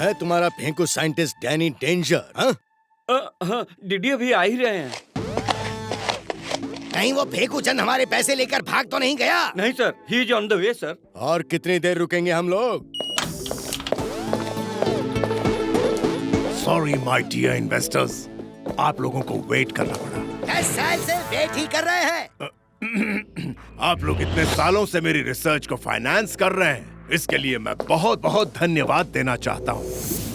है तुम्हारा फेंकू साइंटिस्ट डैनी डेंजर? हाँ, डीडी अभी आ ही रहे हैं। कहीं वो फेंकू चंद हमारे पैसे लेकर भाग तो नहीं गया? नहीं sir, he is on the way sir. और कितनी देर रुकेंगे हम लोग? सॉरी माय डियर इन्वेस्टर्स, आप लोगों को वेट करना पड़ा। 10 साल से वेट ही कर रहे हैं। आप लोग इतने सालों से मेरी रिसर्च को फाइनेंस कर रहे हैं, इसके लिए मैं बहुत बहुत धन्यवाद देना चाहता हूँ।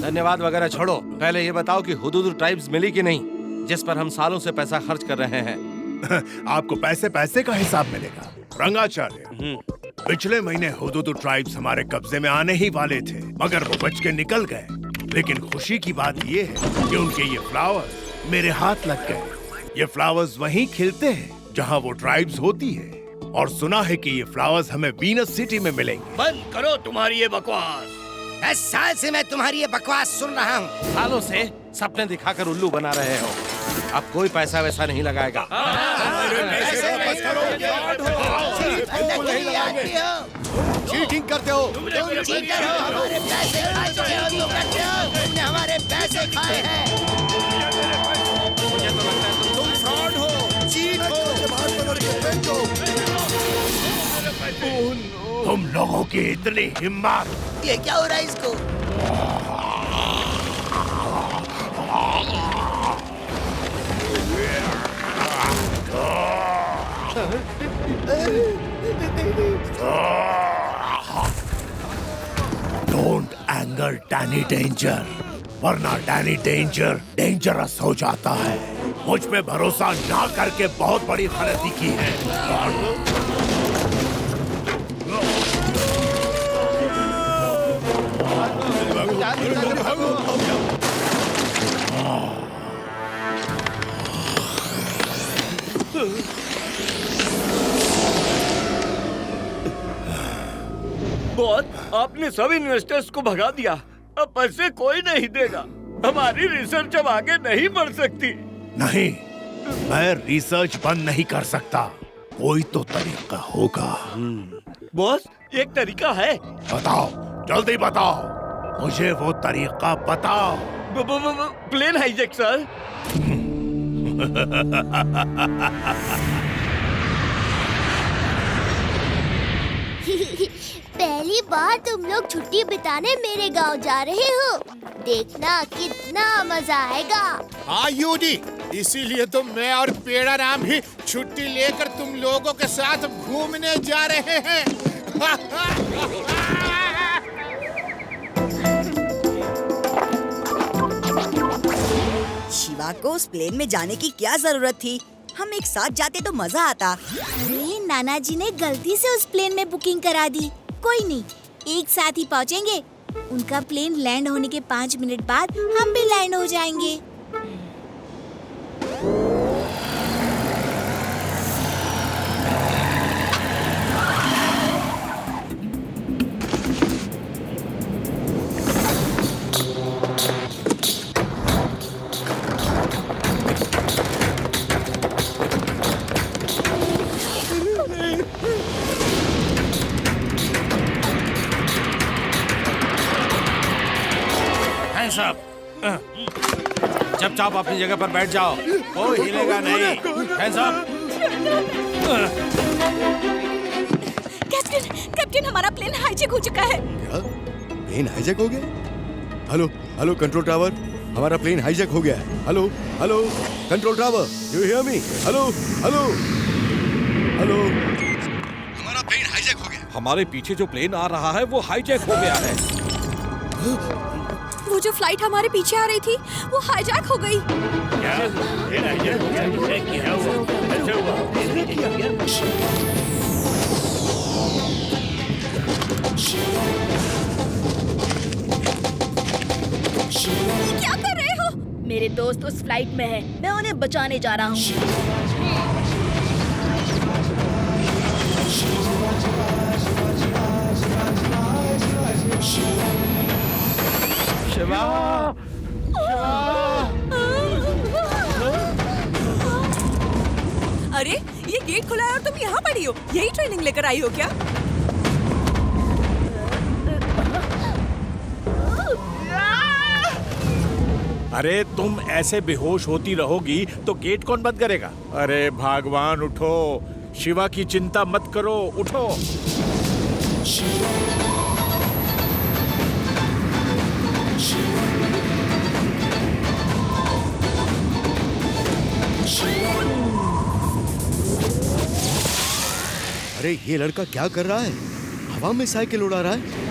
धन्यवाद वगैरह छोड़ो, पहले ये बताओ कि हुदुद ट्राइब्स मिली कि नहीं, जिस पर हम सालों से पैसा खर्च कर रहे हैं। आपको पैसे का हिसाब मिलेगा रंगाचार्य। पिछले महीने हुदुद ट्राइब्स हमारे कब्जे में आने ही वाले थे, मगर वो बच के निकल गए। लेकिन खुशी की बात ये है कि उनके ये फ्लावर्स मेरे हाथ लग गए। ये फ्लावर्स वहीं खिलते हैं जहाँ वो ट्राइब्स होती है, और सुना है कि ये फ्लावर्स हमें वीनस सिटी में मिलेंगे। बंद करो तुम्हारी ये बकवास। 10 साल से मैं तुम्हारी ये बकवास सुन रहा हूँ। सालों से सपने दिखाकर उल्लू बना रहे हो, अब कोई पैसा वैसा नहीं लगाएगा। चीटिंग करते हो, हमारे पैसे खा चुके हो, तुमने हमारे पैसे खाए हैं। तुम फ्रॉड हो, चीट हो। तुम लोगों की इतनी हिम्मत! ये क्या हो रहा है इसको? डोंट एंगर डैनी डेंजर, वरना डैनी डेंजर डेंजरस हो जाता है। मुझ पे भरोसा ना करके बहुत बड़ी गलती की है। बॉस, आपने सब इन्वेस्टर्स को भगा दिया, अब पैसे कोई नहीं देगा। हमारी रिसर्च अब आगे नहीं बढ़ सकती। नहीं, मैं रिसर्च बंद नहीं कर सकता, कोई तो तरीका होगा। बॉस, एक तरीका है। बताओ, जल्दी बताओ, मुझे वो तरीका बताओ। Plane hijack sir. पहली बार तुम लोग छुट्टी बिताने मेरे गांव जा रहे हो, देखना कितना मजा आएगा। हाँ यूडी, इसीलिए तो मैं और पेड़ा राम भी छुट्टी लेकर तुम लोगों के साथ घूमने जा रहे हैं। शिवा को उस प्लेन में जाने की क्या जरूरत थी? हम एक साथ जाते तो मजा आता। अरे नाना जी ने गलती से उस प्लेन में बुकिंग करा दी। कोई नहीं, एक साथ ही पहुंचेंगे। उनका प्लेन लैंड होने के 5 मिनट बाद हम भी लैंड हो जाएंगे। चुपचाप अपनी जगह पर बैठ जाओ, कोई हिलेगा नहीं। Hands up. कैप्टन, हमारा प्लेन हाईजैक हो चुका है। क्या? प्लेन हाईजैक हो गया? हेलो कंट्रोल टावर, हमारा प्लेन हाईजैक हो गया है। Hello control tower, you hear me? Hello, हमारा प्लेन हाईजैक हो गया। हमारे पीछे जो प्लेन आ रहा है वो हाईजैक हो गया है। वो जो फ्लाइट हमारे पीछे आ रही थी वो हाईजैक हो गई। क्या कर रहे हो? मेरे दोस्त उस फ्लाइट में है, मैं उन्हें बचाने जा रहा हूँ। शिवा, अरे ये गेट खुला है और तुम यहाँ पड़ी हो, यही ट्रेनिंग लेकर आई हो क्या? अरे तुम ऐसे बेहोश होती रहोगी तो गेट कौन बंद करेगा? अरे भगवान उठो, शिवा की चिंता मत करो, उठो। अरे ये लड़का क्या कर रहा है? हवा में साइकिल उड़ा रहा है।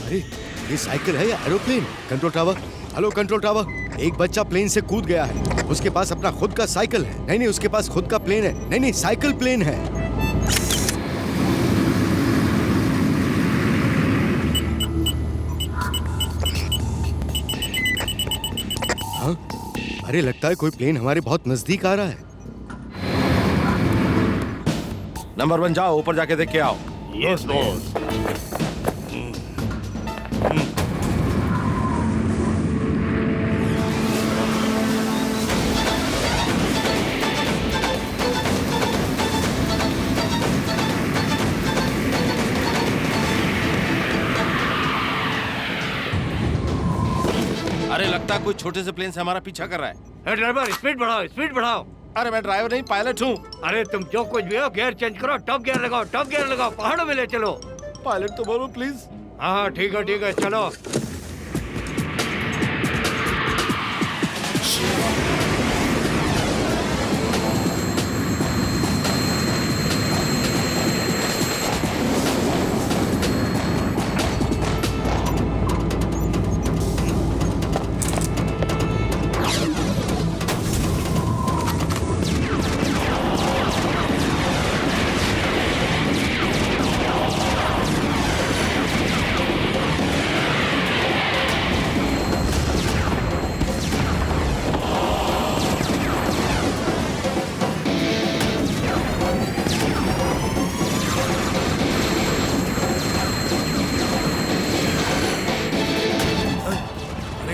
अरे ये साइकिल है या aeroplane? Control tower, hello control tower, एक बच्चा प्लेन से कूद गया है। उसके पास अपना खुद का साइकिल है। नहीं नहीं, उसके पास खुद का प्लेन है। नहीं नहीं, साइकिल प्लेन है। हाँ? अरे लगता है कोई प्लेन हमारे बहुत नजदीक आ रहा है। नंबर 1 जाओ, ऊपर जाके देख के आओ। Yes boss. अरे लगता है कोई छोटे से प्लेन से हमारा पीछा कर रहा है। ड्राइवर स्पीड बढ़ाओ, स्पीड बढ़ाओ। अरे मैं ड्राइवर नहीं, पायलट हूँ। अरे तुम जो कुछ भी हो, गियर चेंज करो, टॉप गियर लगाओ, टॉप गियर लगाओ, पहाड़ों में ले चलो। पायलट तो बोलो प्लीज। हाँ ठीक है चलो।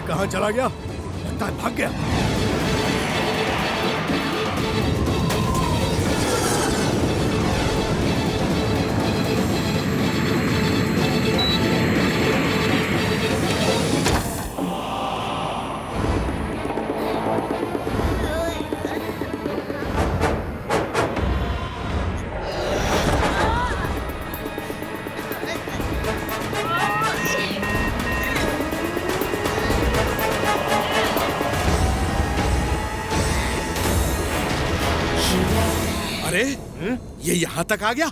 कहाँ चला गया? लगता है भाग गया। अरे ये यहाँ तक आ गया?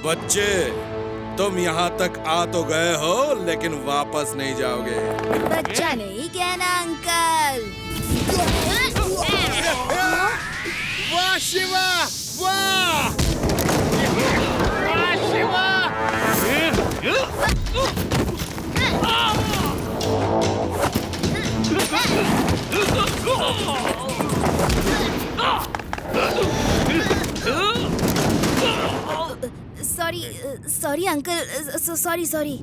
बच्चे, तुम यहाँ तक आ तो गए हो लेकिन वापस नहीं जाओगे। बच्चा नहीं कहना अंकल। वाह शिवा, वाह! वाह शिवा! Sorry uncle, sorry.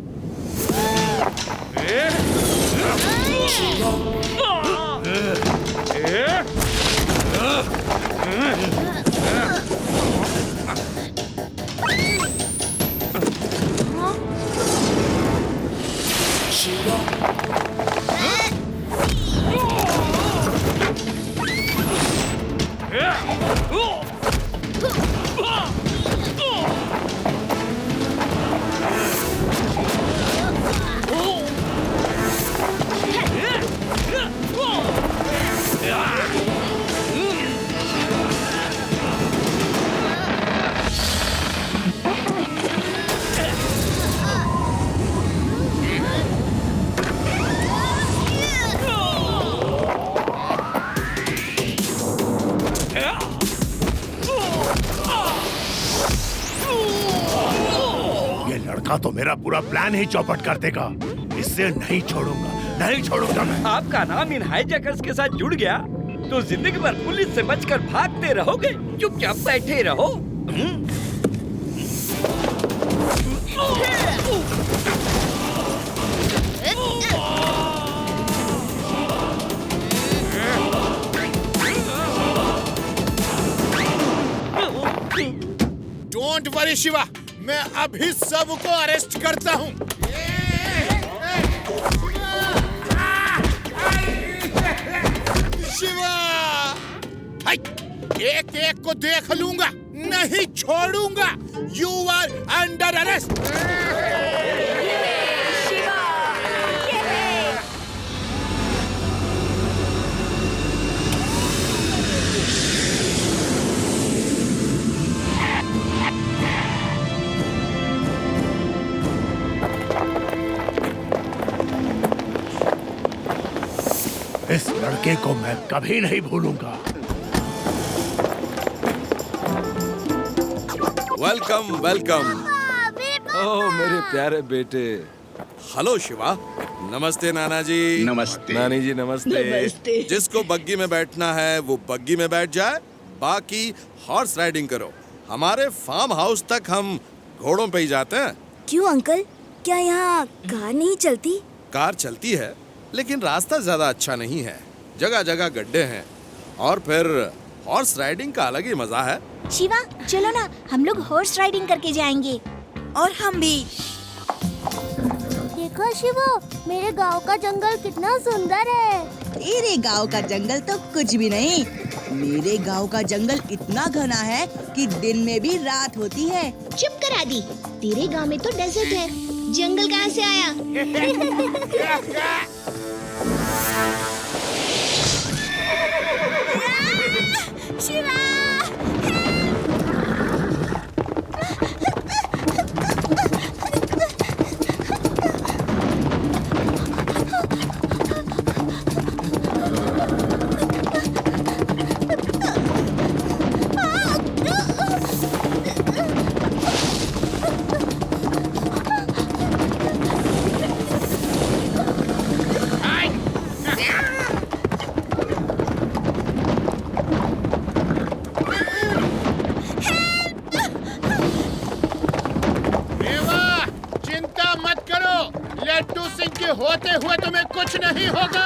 लड़का तो मेरा पूरा प्लान ही चौपट कर देगा। इससे नहीं छोड़ूंगा मैं। आपका नाम इन हाईजैकर्स के साथ जुड़ गया तो जिंदगी भर पुलिस से बचकर भागते रहोगे। चुपचाप बैठे रहो। डोंट वरी शिवा, मैं अभी सबको अरेस्ट करता हूँ। शिवा, एक एक को देख लूंगा, नहीं छोड़ूंगा। You are under arrest. इस लड़के को मैं कभी नहीं भूलूंगा। Welcome welcome. ओह मेरे प्यारे बेटे। हेलो शिवा। नमस्ते नाना जी। नमस्ते नानी जी नमस्ते। नमस्ते। जिसको बग्गी में बैठना है वो बग्गी में बैठ जाए, बाकी हॉर्स राइडिंग करो। हमारे फार्म हाउस तक हम घोड़ों पे ही जाते हैं। क्यों अंकल, क्या यहाँ कार नहीं चलती? कार चलती है लेकिन रास्ता ज्यादा अच्छा नहीं है, जगह जगह गड्ढे हैं, और फिर हॉर्स राइडिंग का अलग ही मजा है। शिवा चलो ना, हम लोग हॉर्स राइडिंग करके जाएंगे। और हम भी। देखो शिवो, मेरे गांव का जंगल कितना सुंदर है। तेरे गांव का जंगल तो कुछ भी नहीं। मेरे गांव का जंगल इतना घना है कि दिन में भी रात होती है। चुप करा दी, तेरे गांव में तो डेजर्ट है, जंगल कहाँ से आया? शिवा! होते हुए तुम्हें कुछ नहीं होगा।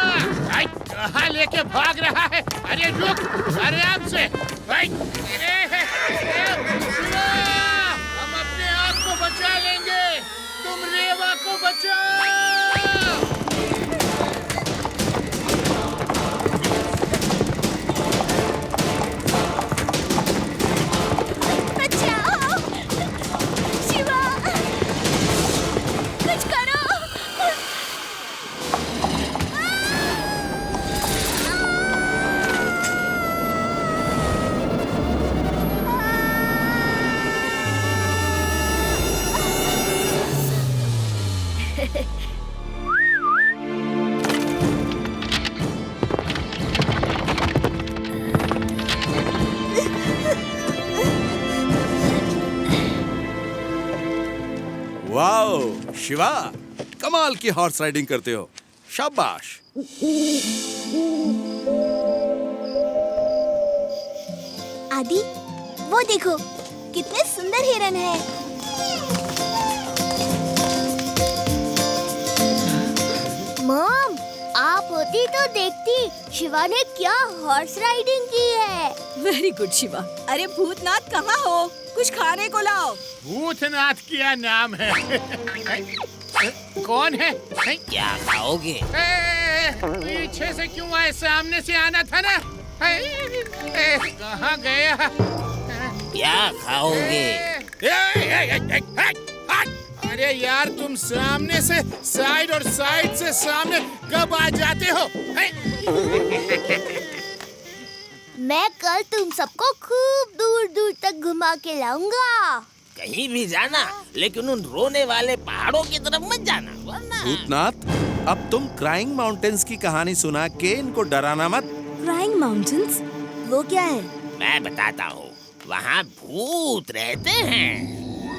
कहाँ लेके भाग रहा है? अरे रुक, आराम से। हम अपने आप को बचा लेंगे, तुम रेवा को बचाओ। बचाओ शिवा, कुछ करो। वाओ शिवा, कमाल की हॉर्स राइडिंग करते हो, शाबाश। आदि, वो देखो कितने सुंदर हिरन है। मॉम, आप होती तो देखती शिवा ने क्या हॉर्स राइडिंग की है। Very good Shiva. अरे भूतनाथ कहाँ हो? कुछ खाने को लाओ। भूतनाथ क्या नाम है? कौन है? क्या खाओगे? पीछे से क्यों आए? सामने से आना था ना। कहाँ गया? क्या खाओगे? अरे यार, तुम सामने से साइड और साइड से सामने कब आ जाते हो? मैं कल तुम सबको खूब दूर दूर तक घुमा के लाऊंगा। कहीं भी जाना, लेकिन उन रोने वाले पहाड़ों की तरफ मत जाना, वरना। भूतनाथ, अब तुम क्राइंग माउंटेन्स की कहानी सुना के इनको डराना मत। Crying mountains? वो क्या है? मैं बताता हूँ, वहाँ भूत रहते हैं।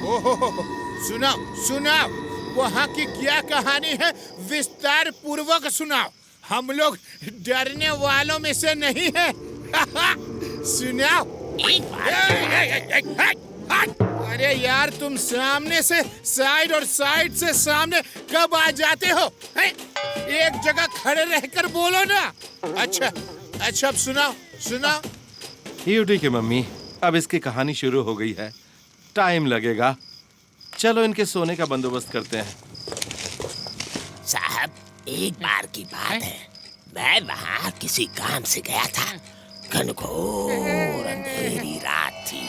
ओहो, सुनाओ सुनाओ, वहाँ की क्या कहानी है? विस्तार पूर्वक सुनाओ, हम लोग डरने वालों में से नहीं हैं। सुनाओ। एक बार अरे यार, तुम सामने से साइड और साइड से सामने कब आ जाते हो? एक जगह खड़े रहकर बोलो ना। अच्छा अच्छा, अब सुनाओ सुनाओ। यू ठीक है मम्मी, अब इसकी कहानी शुरू हो गई है, टाइम लगेगा। चलो इनके सोने का बंदोबस्त करते हैं। साहब, एक बार की बात है, मैं वहाँ किसी काम से गया था। घनघोर अंधेरी रात थी,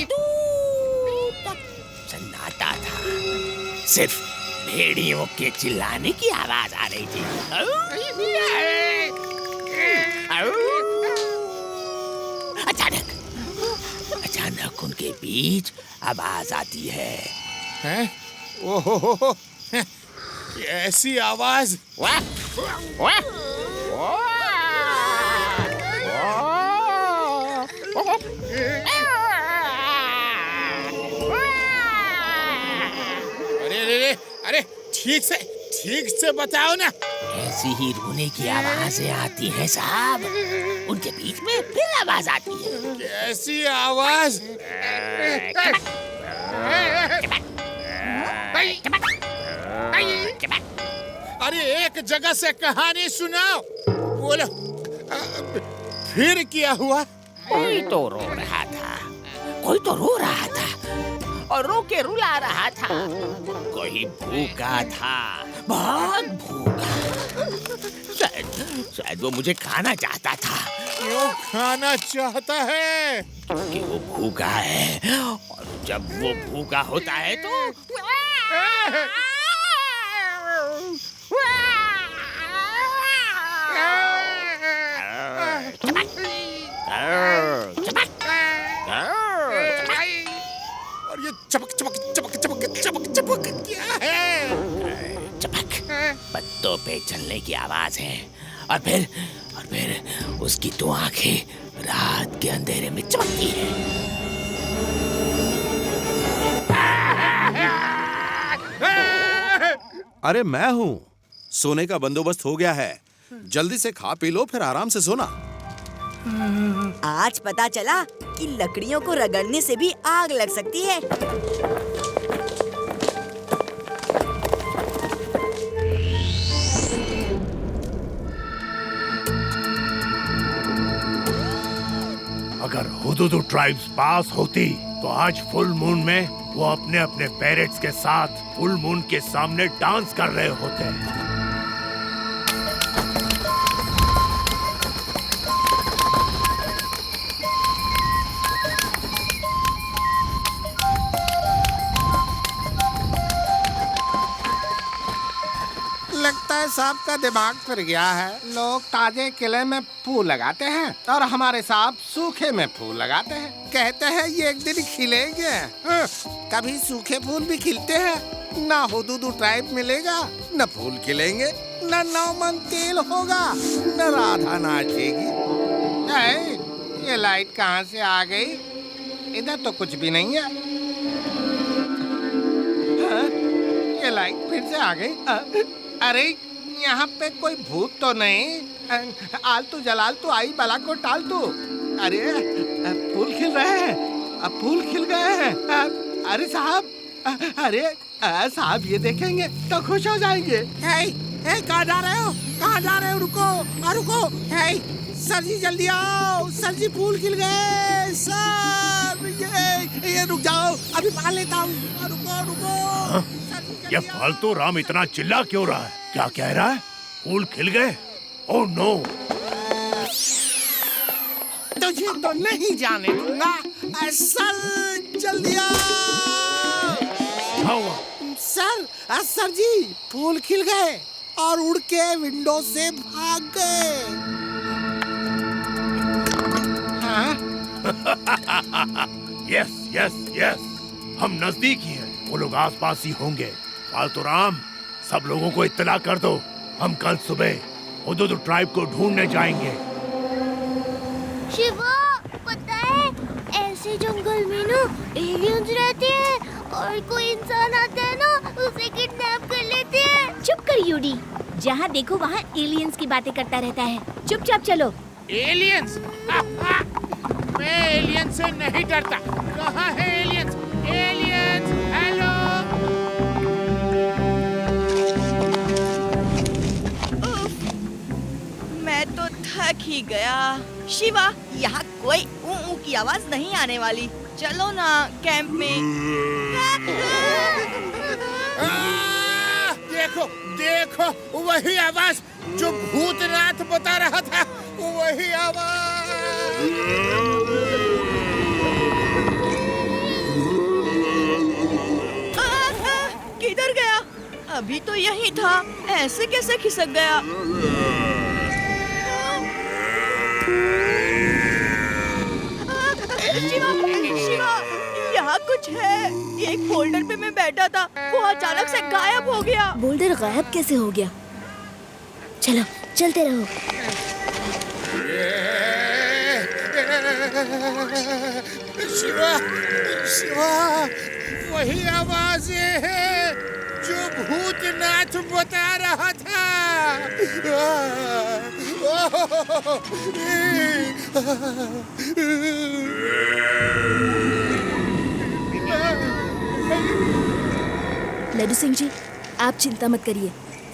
दूर तक सन्नाटा था, सिर्फ भेड़ियों के चिल्लाने की आवाज आ रही थी। अचानक उनके बीच आवाज आती है। हैं? ओहो, ऐसी आवाज। वाह, वाह, अरे ठीक से बताओ ना। ऐसी ही रोने की आवाजें आती हैं साहब। उनके बीच में फिर आवाज आती है। कैसी आवाज? अरे एक जगह से कहानी सुनाओ, बोलो। फिर क्या हुआ? कोई तो रो रहा था, कोई तो रो रहा था और रो के रुला रहा था। कोई भूखा था, बहुत भूखा। शायद वो मुझे खाना चाहता था। वो खाना चाहता है क्योंकि वो भूखा है, और जब वो भूखा होता है तो और ये चपक चपक चपक चपक चपक चपक क्या है? चपक पत्तों पे चलने की आवाज है। और फिर उसकी दो आंखें रात के अंधेरे में चमकती हैं। अरे मैं हूँ। सोने का बंदोबस्त हो गया है, जल्दी से खा पी लो, फिर आराम से सोना। आज पता चला कि लकड़ियों को रगड़ने से भी आग लग सकती है। अगर हुदुदु ट्राइब्स पास होती तो आज फुल मून में वो अपने अपने पेरेंट्स के साथ फुल मून के सामने डांस कर रहे होते। लगता है साहब का दिमाग फिर गया है। लोग ताजे किले में फूल लगाते हैं और हमारे साहब सूखे में फूल लगाते हैं। कहते हैं ये एक दिन खिलेंगे। कभी सूखे फूल भी खिलते हैं। ना हुदुदु ट्राइब मिलेगा, न फूल खिलेंगे, न नौमन तेल होगा, न राधा नाचेगी। ये लाइट कहाँ से आ गई? इधर तो कुछ भी नहीं है। ये लाइट फिर से आ गई। अरे यहाँ पे कोई भूत तो नहीं? आलतू जलालतू आई बला को टाल तू। अरे फूल खिल रहे हैं, अब फूल खिल गए हैं। अरे साहब, अरे साहब ये देखेंगे तो खुश हो जाएंगे। कहाँ जा रहे हो? कहाँ जा रहे हो? रुको रुको। सर जी जल्दी आओ, सर जी फूल खिल गए। सर ये रुक जाओ, अभी पाल लेता हूँ। रुको। ये फालतू राम इतना चिल्ला क्यों रहा है? क्या कह रहा है? फूल खिल गए? Oh no! तुझे तो नहीं जाने दूंगा। सर जल्दी आओ। सर जी फूल खिल गए और उड़ के विंडो से भाग गए। यस, हम नजदीक ही हैं। वो लोग आसपास ही होंगे। फालतू राम, सब लोगों को इत्तला कर दो। हम कल सुबह हुदुदु ट्राइब को ढूंढने जाएंगे। शिवा, पता है ऐसे जंगल में ना एलियंस रहते हैं और कोई इंसान आता है ना उसे किडनैप कर लेते हैं। चुप कर यूडी, जहाँ देखो वहाँ एलियंस की बातें करता रहता है। चुपचाप चलो। एलियंस? मैं एलियंस से नहीं डरता। कहाँ है एलियंस? Aliens, hello. थक ही गया। शिवा, यहाँ कोई ऊ की आवाज नहीं आने वाली। चलो ना कैंप में। देखो देखो, वही आवाज जो भूतनाथ बता रहा था, वही आवाज। किधर गया? अभी तो यही था, ऐसे कैसे खिसक गया? शिवा, यहाँ कुछ है। एक बोल्डर पे मैं बैठा था, वो अचानक से गायब हो गया। बोल्डर गायब कैसे हो गया? चलो चलते रहो। शिवा, शिवा, वही आवाजें हैं जो भूतनाथ बता रहा था। लड्डू सिंह जी, आप चिंता मत करिए,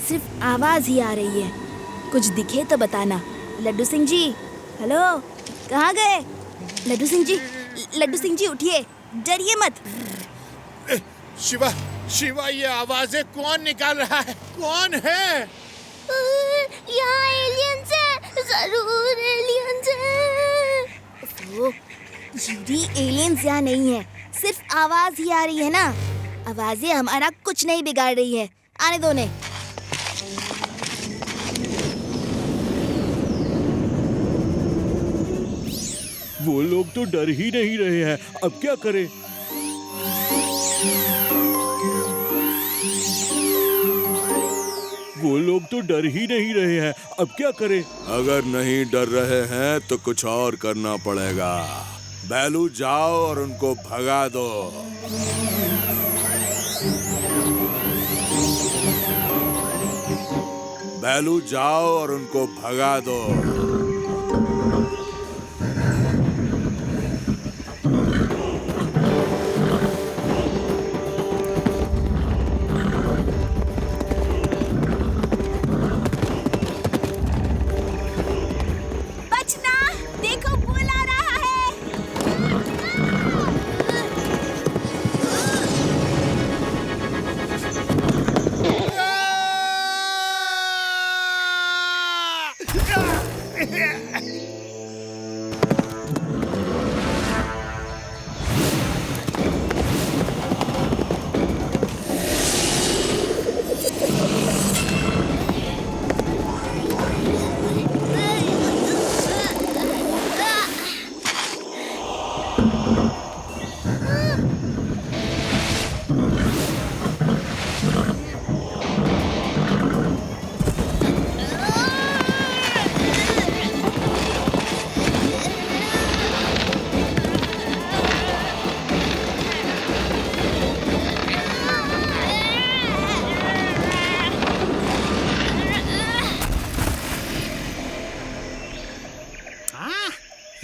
सिर्फ आवाज ही आ रही है। कुछ दिखे तो बताना। लड्डू सिंह जी, हेलो, कहाँ गए? लड्डू सिंह जी उठिए, डरिए मत। शिवा, शिवा, ये आवाजें कौन निकाल रहा है? कौन है? यहाँ एलियंस है, जरूर एलियंस है। जीडी, एलियंस यहाँ नहीं है, सिर्फ आवाज ही आ रही है ना। आवाजें हमारा कुछ नहीं बिगाड़ रही है, आने दो ने। वो लोग तो डर ही नहीं रहे हैं, अब क्या करें? वो लोग तो डर ही नहीं रहे हैं, अब क्या करें? अगर नहीं डर रहे हैं तो कुछ और करना पड़ेगा। बैलू, जाओ और उनको भगा दो। बैलू, जाओ और उनको भगा दो।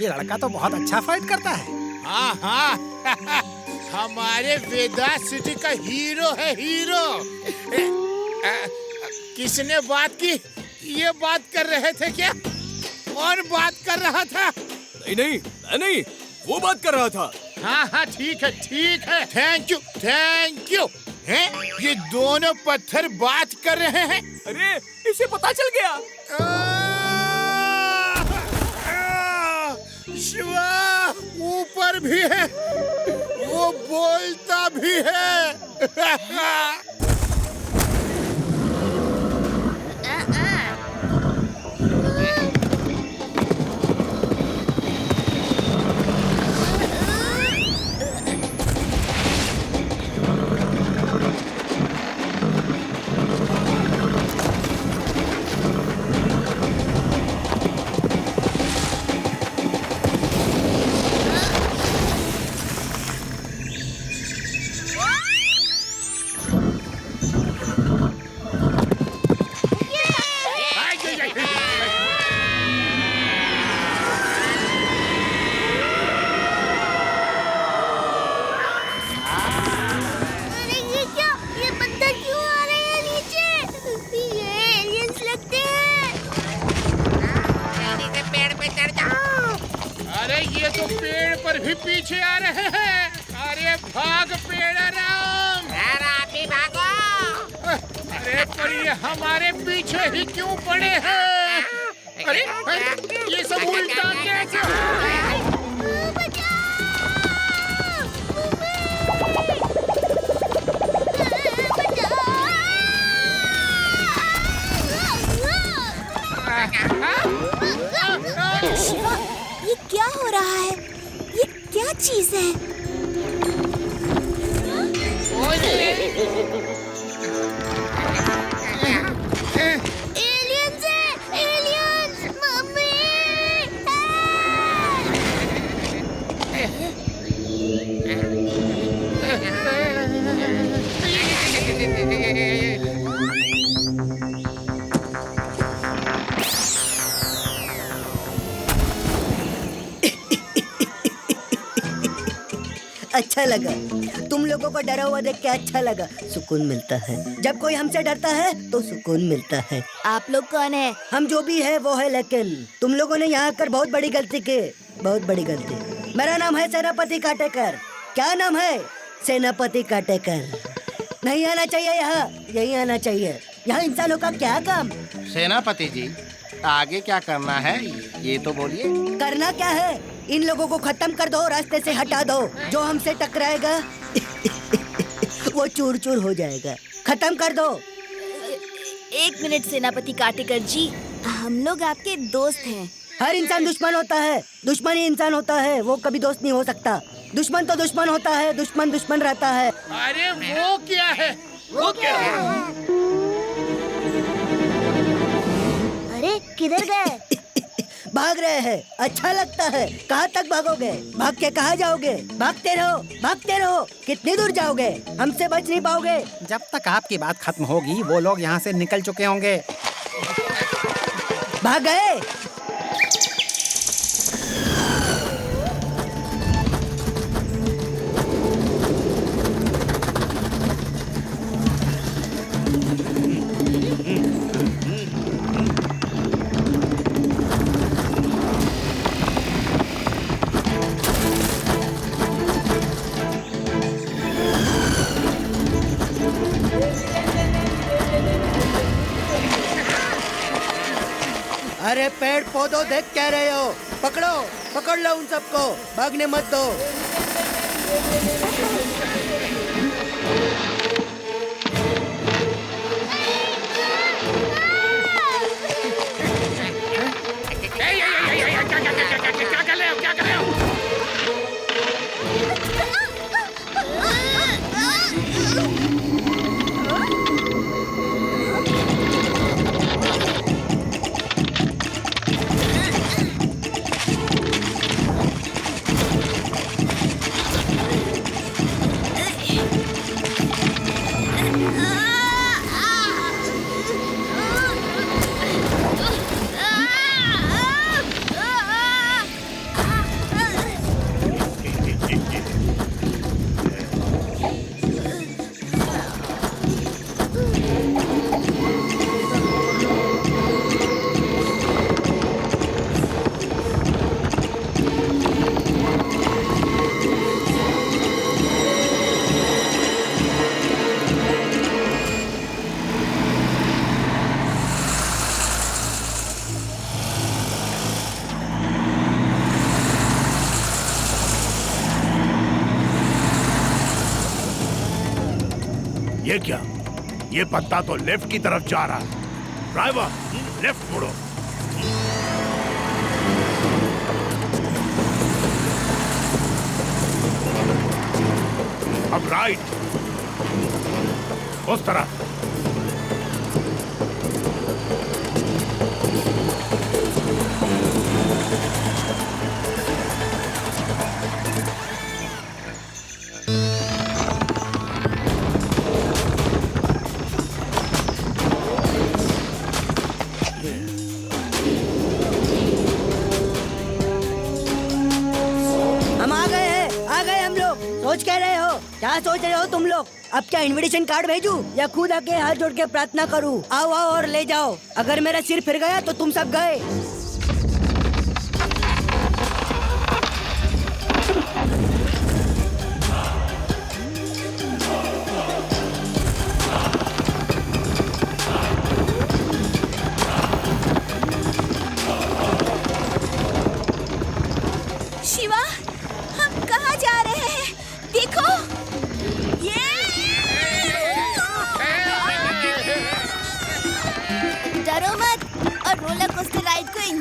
ये लड़का तो बहुत अच्छा फाइट करता है। हाँ हाँ, हमारे वेदास सिटी का हीरो है, हीरो। किसने बात की? ये बात कर रहे थे क्या? कौन बात कर रहा था? नहीं नहीं, मैं नहीं, वो बात कर रहा था। हाँ हाँ, ठीक है ठीक है, थैंक यू थैंक यू। हैं? ये दोनों पत्थर बात कर रहे हैं। अरे, इसे पता चल गया। शिवा ऊपर भी है, वो बोलता भी है। पीछे आ रहे हैं। अरे भाग पेड़ा राम। आप ही भागो। अरे पर ये हमारे पीछे ही क्यों पड़े हैं? अरे ये सब उल्टा कैसे? शिवा, ये क्या हो रहा है? ये क्या चीज है? एलियंस है, एलियंस, मम्मी। अच्छा लगा, तुम लोगों को डरा हुआ देख के अच्छा लगा। सुकून मिलता है जब कोई हमसे डरता है तो सुकून मिलता है। आप लोग कौन है? हम जो भी है वो है, लेकिन तुम लोगों ने यहाँ आकर बहुत बड़ी गलती की, बहुत बड़ी गलती। मेरा नाम है सेनापति काटेकर। क्या नाम है? सेनापति काटेकर। नहीं आना चाहिए यहाँ, यही आना चाहिए। यहाँ इंसानों का क्या काम? सेनापति जी, आगे क्या करना है ये तो बोलिए। करना क्या है? इन लोगों को खत्म कर दो, रास्ते से हटा दो। जो हमसे टकराएगा वो चूर चूर हो जाएगा। खत्म कर दो। एक मिनट सेनापति काटेकर जी, हम लोग आपके दोस्त हैं। हर इंसान दुश्मन होता है, दुश्मन ही इंसान होता है, वो कभी दोस्त नहीं हो सकता। दुश्मन तो दुश्मन होता है, दुश्मन दुश्मन रहता है। अरे वो क्या है? वो क्या है? अरे किधर गए? भाग रहे हैं। अच्छा लगता है। कहाँ तक भागोगे? भाग के कहाँ जाओगे? भागते रहो, भागते रहो। कितनी दूर जाओगे? हमसे बच नहीं पाओगे। जब तक आपकी बात खत्म होगी वो लोग यहाँ से निकल चुके होंगे। भाग गए। अरे पेड़ पौधों देख क्या रहे हो? पकड़ो, पकड़ लो उन सबको, भागने मत दो। क्या कर रहे हो? क्या कर रहे हो? ये क्या? ये पत्ता तो लेफ्ट की तरफ जा रहा है। ड्राइवर, लेफ्ट मुड़ो। अब राइट, उस तरफ। सोच क्या रहे हो? क्या सोच रहे हो तुम लोग? अब क्या इनविटेशन कार्ड भेजूं या खुद आके हाथ जोड़ के प्रार्थना करूं? आओ आओ और ले जाओ। अगर मेरा सिर फिर गया तो तुम सब गए।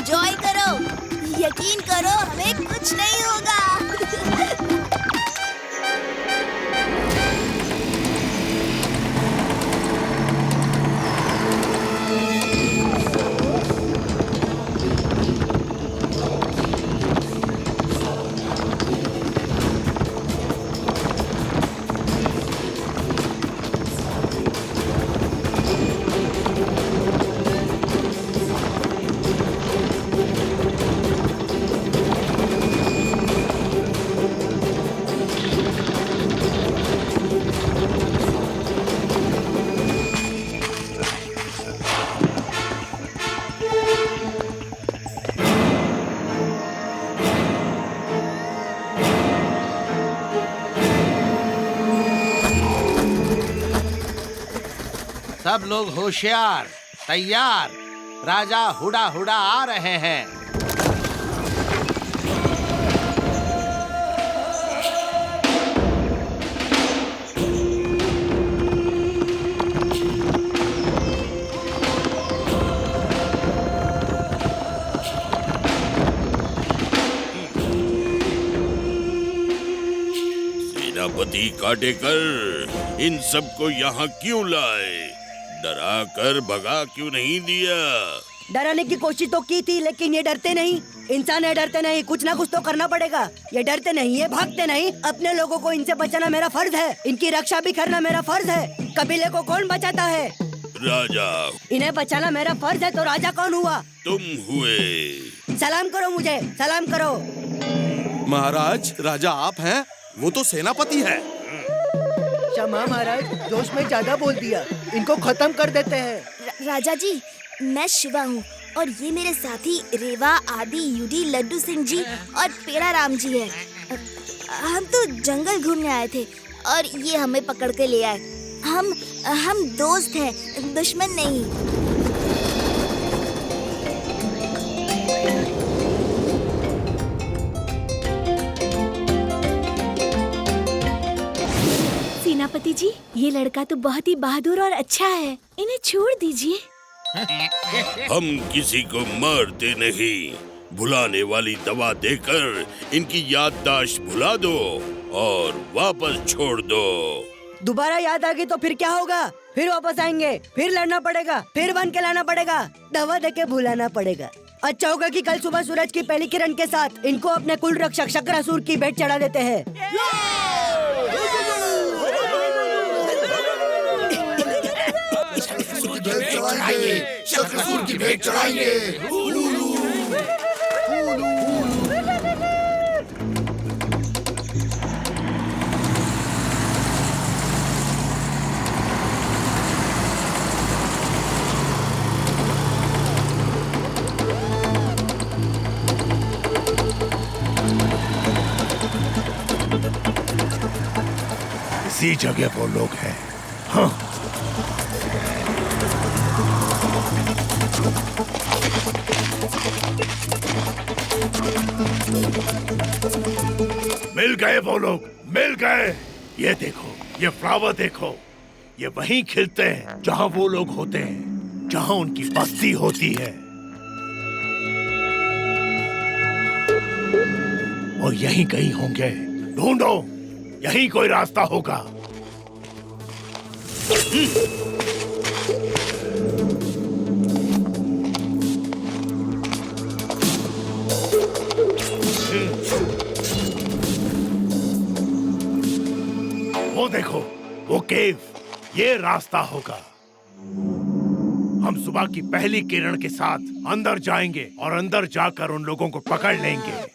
एंजॉय करो, यकीन करो हमें कुछ नहीं होगा। सब लोग होशियार, तैयार। राजा हुडा हुडा आ रहे हैं। सेनापति काटेकर इन सबको यहाँ क्यों लाए? डरा कर भगा क्यों नहीं दिया? डराने की कोशिश तो की थी, लेकिन ये डरते नहीं। इंसान है, डरते नहीं। कुछ ना कुछ तो करना पड़ेगा। ये डरते नहीं, ये भागते नहीं। अपने लोगों को इनसे बचाना मेरा फर्ज है। इनकी रक्षा भी करना मेरा फर्ज है। कबीले को कौन बचाता है? राजा। इन्हें बचाना मेरा फर्ज है, तो राजा कौन हुआ? तुम हुए। सलाम करो मुझे, सलाम करो। महाराज, राजा आप हैं? वो तो सेनापति है। क्षमा महाराज, जोश में ज्यादा बोल दिया। इनको खत्म कर देते हैं। राजा जी, मैं शिवा हूँ और ये मेरे साथी रेवा, आदि, यूडी, लड्डू सिंह जी और पेड़ा राम जी है। हम तो जंगल घूमने आए थे और ये हमें पकड़ के ले आए। हम दोस्त हैं, दुश्मन नहीं। सेनापति जी, ये लड़का तो बहुत ही बहादुर और अच्छा है। इन्हें छोड़ दीजिए। हम किसी को मारते नहीं। भुलाने वाली दवा देकर इनकी याददाश्त भुला दो और वापस छोड़ दो। दोबारा याद आ गई तो फिर क्या होगा? फिर वापस आएंगे, फिर लड़ना पड़ेगा, फिर बन के लाना पड़ेगा, दवा देके भुलाना पड़ेगा। अच्छा होगा कि कल सुबह सूरज की पहली किरण के साथ इनको अपने कुल रक्षक शक्रासुर की भेंट चढ़ा देते हैं। शक्रासुर की भेंट चढ़ाएंगे। इसी जगह वो लोग हैं। हाँ। मिल गए वो लोग, मिल गए। ये देखो, ये फ्लावर देखो, ये वहीं खिलते हैं जहां वो लोग होते हैं, जहां उनकी बस्ती होती है। और यहीं कहीं होंगे। ढूंढो, यहीं कोई रास्ता होगा। वो देखो, वो केव, ये रास्ता होगा। हम सुबह की पहली किरण के साथ अंदर जाएंगे और अंदर जाकर उन लोगों को पकड़ लेंगे।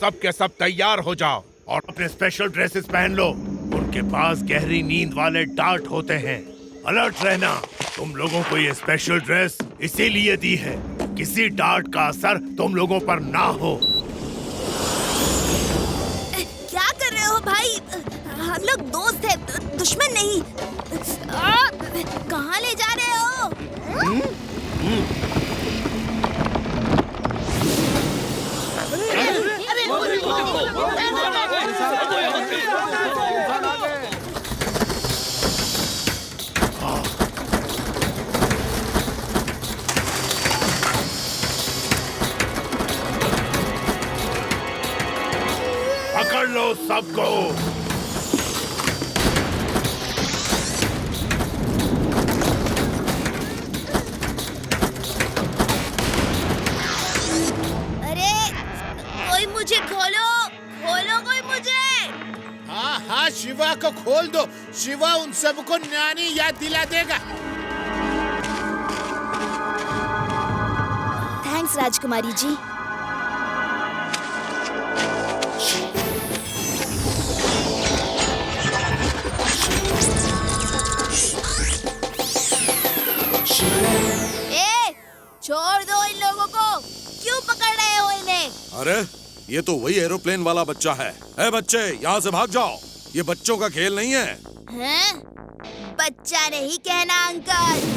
सब के सब तैयार हो जाओ और अपने स्पेशल ड्रेसेस पहन लो। उनके पास गहरी नींद वाले डार्ट होते हैं। अलर्ट रहना। तुम लोगों को ये स्पेशल ड्रेस इसीलिए दी है, किसी डार्ट का असर तुम लोगों पर ना हो। क्या कर रहे हो भाई? हम लोग दोस्त हैं, दुश्मन नहीं। कहाँ ले जा रहे हो? पकड़ लो सबको। अरे कोई मुझे खोलो, खोलो कोई मुझे। हाँ हाँ, शिवा को खोल दो। शिवा उन सबको नानी याद दिला देगा। थैंक्स राजकुमारी जी। छोड़ दो इन लोगों को, क्यों पकड़ रहे हो इन्हें? अरे ये तो वही एरोप्लेन वाला बच्चा है। ए बच्चे, यहाँ से भाग जाओ, ये बच्चों का खेल नहीं है। हैं? बच्चा नहीं कहना अंकल।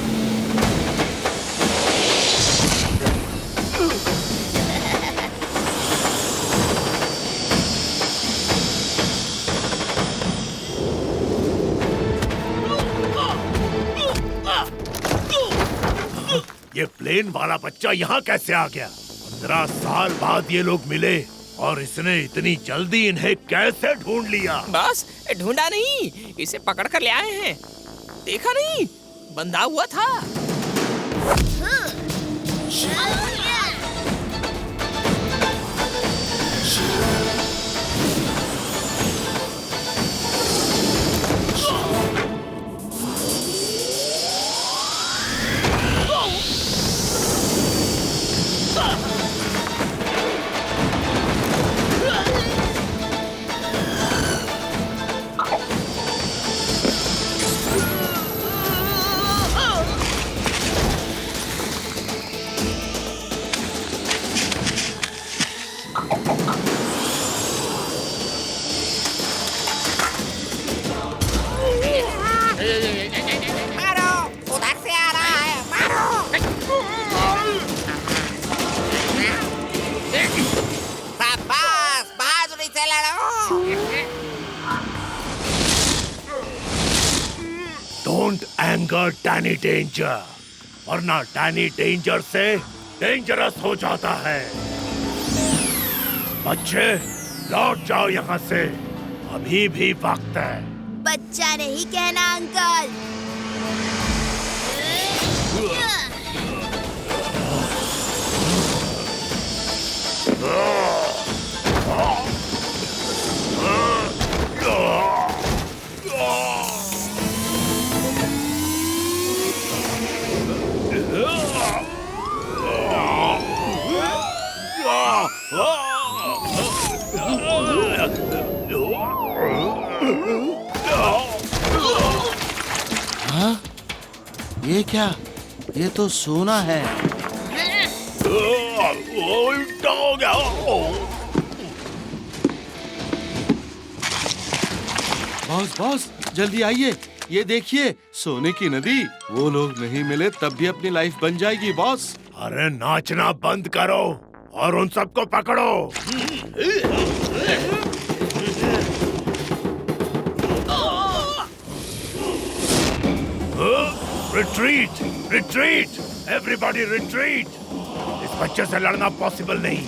ये प्लेन वाला बच्चा यहाँ कैसे आ गया? 15 साल बाद ये लोग मिले और इसने इतनी जल्दी इन्हें कैसे ढूंढ लिया? बस ढूंढा नहीं, इसे पकड़ कर ले आए हैं। देखा नहीं, बंधा हुआ था। मारो, उधर से आ रहा है, मारो। शाबाश, बहादुरी से लड़ो। डोंट एंगर डैनी डेंजर, वरना डैनी डेंजर से डेंजरस हो जाता है। बच्चे लौट जाओ यहाँ से, अभी भी वक्त है। बच्चा नहीं कहना अंकल। हाँ? ये क्या? ये तो सोना है। उल्टा हो गया। बॉस बॉस, जल्दी आइए, ये देखिए सोने की नदी। वो लोग नहीं मिले तब भी अपनी लाइफ बन जाएगी बॉस। अरे नाचना बंद करो और उन सबको पकड़ो। Retreat, retreat, everybody retreat. इस बच्चे से लड़ना पॉसिबल नहीं।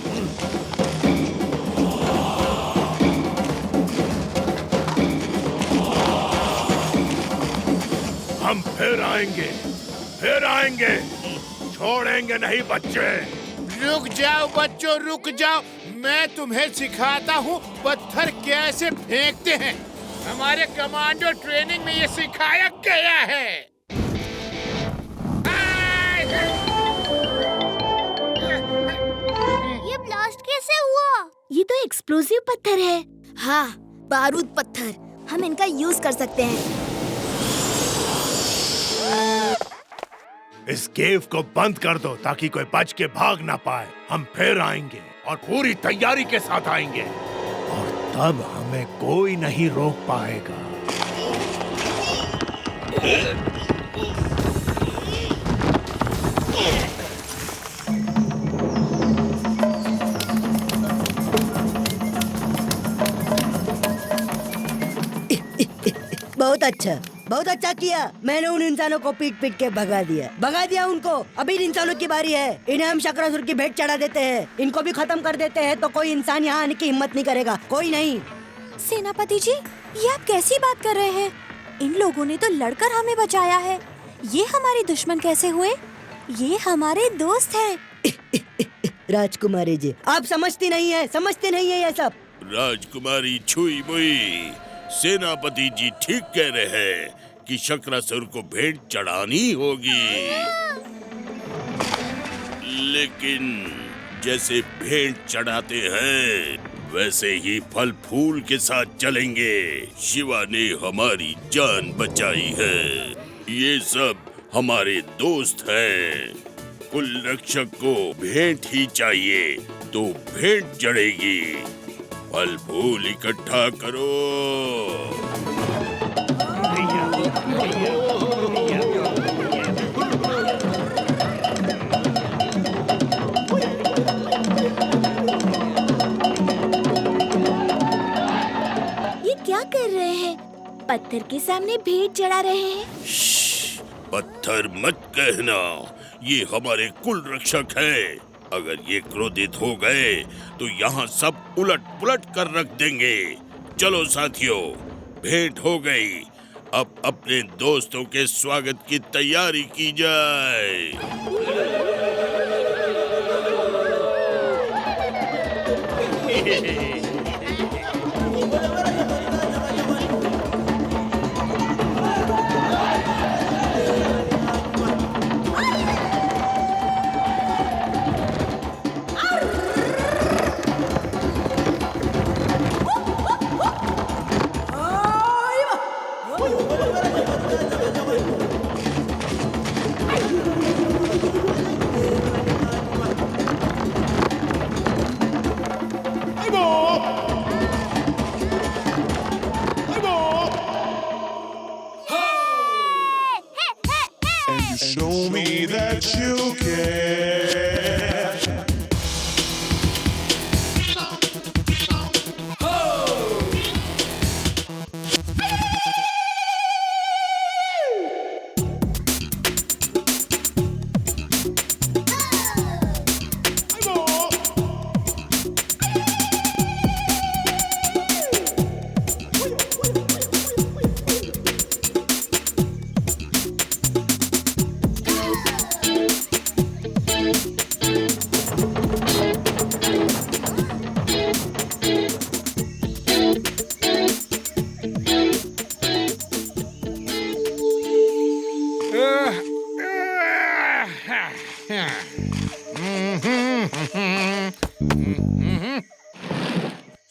हम फिर आएंगे, फिर आएंगे, छोड़ेंगे नहीं बच्चे। रुक जाओ बच्चों, रुक जाओ। मैं तुम्हें सिखाता हूँ पत्थर कैसे फेंकते हैं। हमारे कमांडो ट्रेनिंग में ये सिखाया गया है। ये ब्लास्ट कैसे हुआ? ये तो एक्सप्लोसिव पत्थर है। हाँ, बारूद पत्थर। हम इनका यूज कर सकते हैं। इस केव को बंद कर दो ताकि कोई बच के भाग ना पाए। हम फिर आएंगे और पूरी तैयारी के साथ आएंगे और तब हमें कोई नहीं रोक पाएगा। बहुत अच्छा किया। मैंने उन इंसानों को पीट पीट के भगा दिया उनको। अभी इन इंसानों की बारी है। इन्हें हम शक्रासुर की भेंट चढ़ा देते हैं। इनको भी खत्म कर देते हैं तो कोई इंसान यहाँ आने की हिम्मत नहीं करेगा। कोई नहीं। सेनापति जी, ये आप कैसी बात कर रहे हैं? इन लोगों ने तो लड़कर हमें बचाया है। ये हमारे दुश्मन कैसे हुए? ये हमारे दोस्त हैं। राजकुमारी जी, आप समझती नहीं है ये सब। राजकुमारी छुई मुई, सेनापति जी ठीक कह रहे हैं कि शक्रासुर को भेंट चढ़ानी होगी, लेकिन जैसे भेंट चढ़ाते हैं वैसे ही फल फूल के साथ चलेंगे। शिवा ने हमारी जान बचाई है। ये सब हमारे दोस्त हैं। कुल रक्षक को भेंट ही चाहिए तो भेंट चढ़ेगी। फल फूल इकट्ठा करो। ये क्या कर रहे हैं? पत्थर के सामने भेंट चढ़ा रहे हैं। पत्थर मत कहना, ये हमारे कुल रक्षक हैं। अगर ये क्रोधित हो गए तो यहाँ सब उलट पुलट कर रख देंगे। चलो साथियों, भेंट हो गई। अब अपने दोस्तों के स्वागत की तैयारी की जाए। Show me that you care.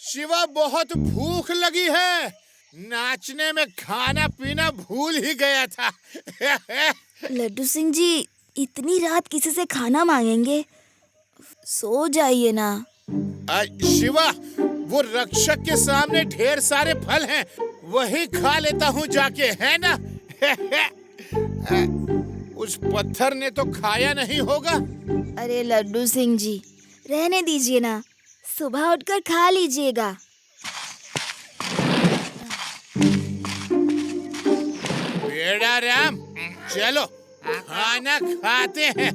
Shiva, बहुत भूख लगी है। नाचने में खाना पीना भूल ही गया था। लड्डू सिंह जी, इतनी रात किसी से खाना मांगेंगे? सो जाइए ना। शिवा, वो रक्षक के सामने ढेर सारे फल हैं, वही खा लेता हूँ जाके, है ना? उस पत्थर ने तो खाया नहीं होगा। अरे लड्डू सिंह जी, रहने दीजिए ना, सुबह उठकर खा लीजिएगा। बेड़ा राम, चलो खाना खाते हैं।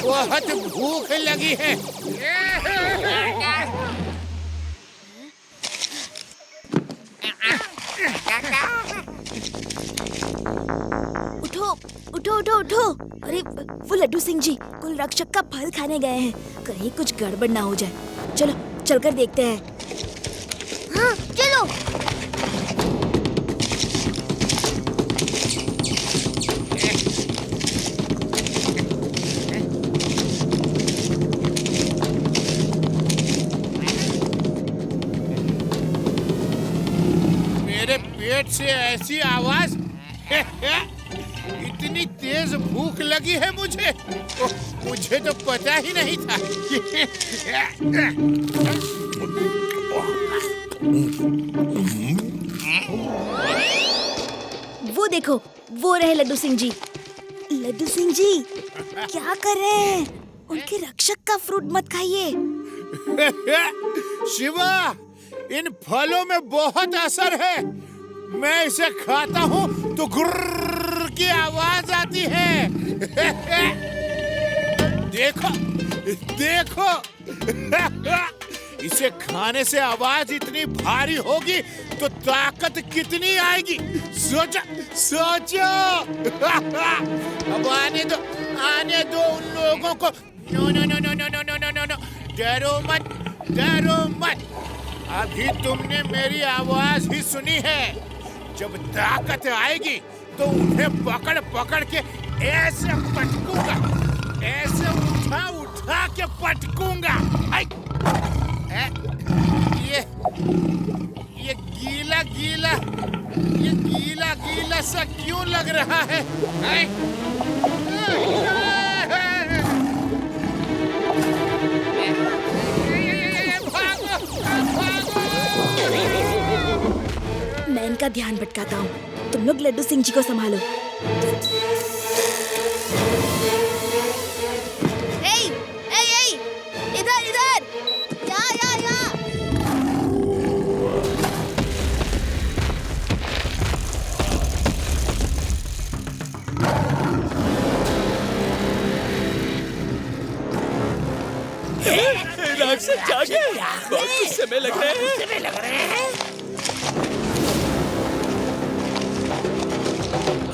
बहुत भूख लगी है। उठो उठो उठो उठो। अरे वो लड्डू सिंह जी कुल रक्षक का फल खाने गए हैं, कहीं कुछ गड़बड़ ना हो जाए। चलो चलकर देखते हैं। हाँ चलो। मेरे पेट से ऐसी आवाज, इतनी तेज भूख लगी है मुझे। मुझे तो पता ही नहीं था। वो देखो, वो रहे लड्डू सिंह जी। लड्डू सिंह जी क्या कर रहे हैं? उनके रक्षक का फ्रूट मत खाइए। शिवा, इन फलों में बहुत असर है। मैं इसे खाता हूँ तो गुर्र की आवाज आती है। देखो देखो, इसे खाने से आवाज इतनी भारी होगी तो ताकत कितनी आएगी? सोचो सोचो। अब आने दो उन लोगों को। No no no no no no no no no no, डरो मत, डरो मत। अभी तुमने मेरी आवाज ही सुनी है। जब ताकत आएगी तो उन्हें पकड़ पकड़ के ऐसे पटकूंगा, ऐसे उठा उठा के पटकूंगा। ये गीला गीला, ये गीला गीला सा क्यों लग रहा है? मैं इनका ध्यान भटकाता हूँ, तुम लोग लड्डू सिंह जी को संभालो। इधर इधर, या। राक्षस जागे, बहुत गुस्से में लग रहे हैं।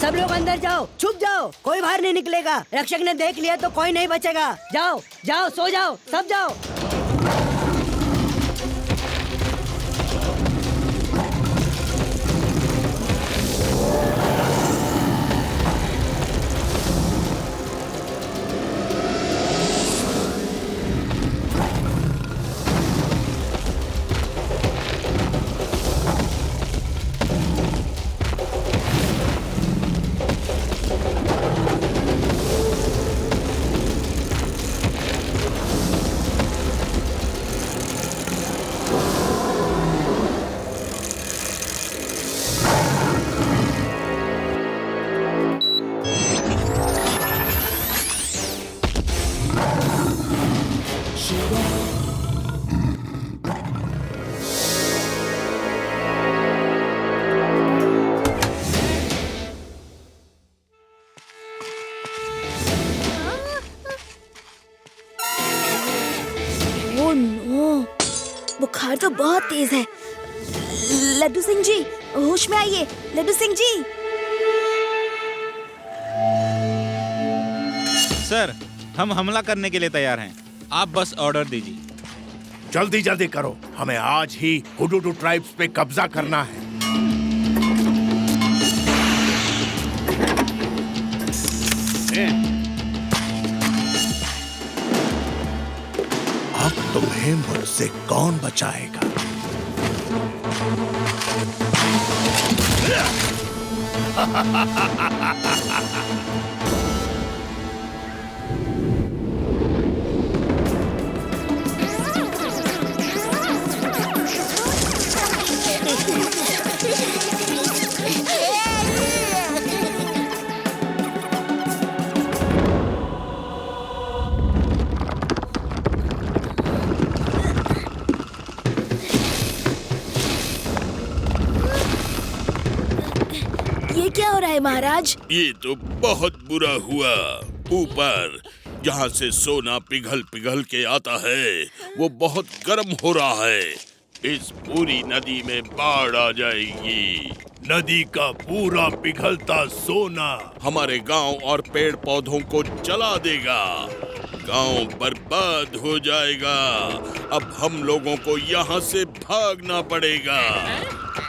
सब लोग अंदर जाओ, छुप जाओ, कोई बाहर नहीं निकलेगा। रक्षक ने देख लिया तो कोई नहीं बचेगा। जाओ जाओ, सो जाओ, सब जाओ। बुखार तो बहुत तेज है। लड्डू सिंह जी, होश में आइए। लड्डू सिंह जी। सर, हम हमला करने के लिए तैयार हैं। आप बस ऑर्डर दीजिए। जल्दी जल्दी करो, हमें आज ही हुडुडू ट्राइब्स पे कब्जा करना है। अब तुम्हें मुझसे कौन बचाएगा? क्या हो रहा है महाराज? ये तो बहुत बुरा हुआ। ऊपर जहाँ से सोना पिघल पिघल के आता है वो बहुत गर्म हो रहा है। इस पूरी नदी में बाढ़ आ जाएगी। नदी का पूरा पिघलता सोना हमारे गांव और पेड़ पौधों को जला देगा। गांव बर्बाद हो जाएगा। अब हम लोगों को यहाँ से भागना पड़ेगा।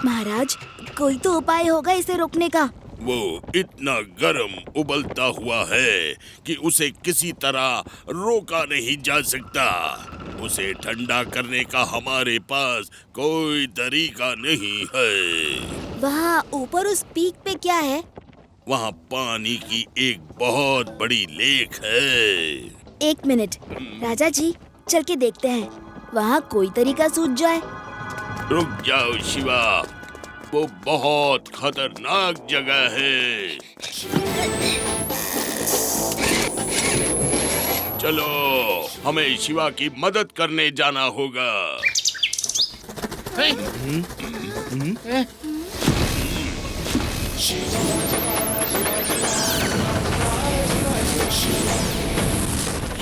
महाराज, कोई तो उपाय होगा इसे रोकने का। वो इतना गर्म उबलता हुआ है कि उसे किसी तरह रोका नहीं जा सकता। उसे ठंडा करने का हमारे पास कोई तरीका नहीं है। वहाँ ऊपर उस पीक पे क्या है? वहाँ पानी की एक बहुत बड़ी लेक है। 1 मिनट राजा जी, चल के देखते हैं। वहाँ कोई तरीका सूझ जाए। रुक जाओ शिवा, वो बहुत खतरनाक जगह है। चलो, हमें शिवा की मदद करने जाना होगा।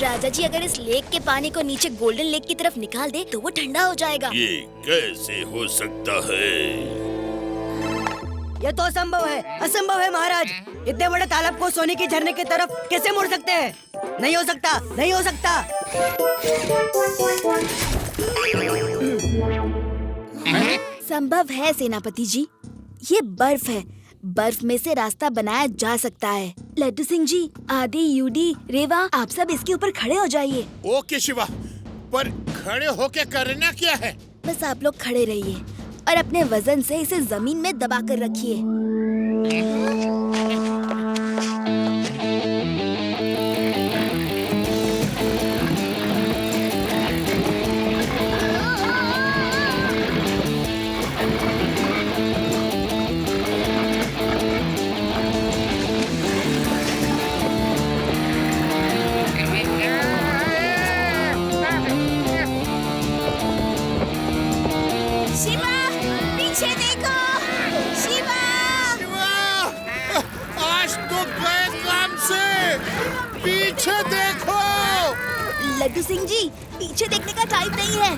राजा जी अगर इस लेक के पानी को नीचे गोल्डन लेक की तरफ निकाल दे तो वो ठंडा हो जाएगा। ये कैसे हो सकता है? ये तो असंभव है, असंभव है महाराज। इतने बड़े तालाब को सोने की झरने की तरफ कैसे मोड़ सकते हैं? नहीं हो सकता, नहीं हो सकता। संभव है सेनापति जी, ये बर्फ है, बर्फ में से रास्ता बनाया जा सकता है। लड्डू सिंह जी, आदि, यूडी, रेवा, आप सब इसके ऊपर खड़े हो जाइए। ओके शिवा, पर खड़े होके करना क्या है? बस आप लोग खड़े रहिए और अपने वजन से इसे जमीन में दबा कर रखिए। शिवा, पीछे देखो। शिवा, आज तो गए काम से। पीछे देखो। लड्डू सिंह जी, पीछे देखने का टाइम नहीं है।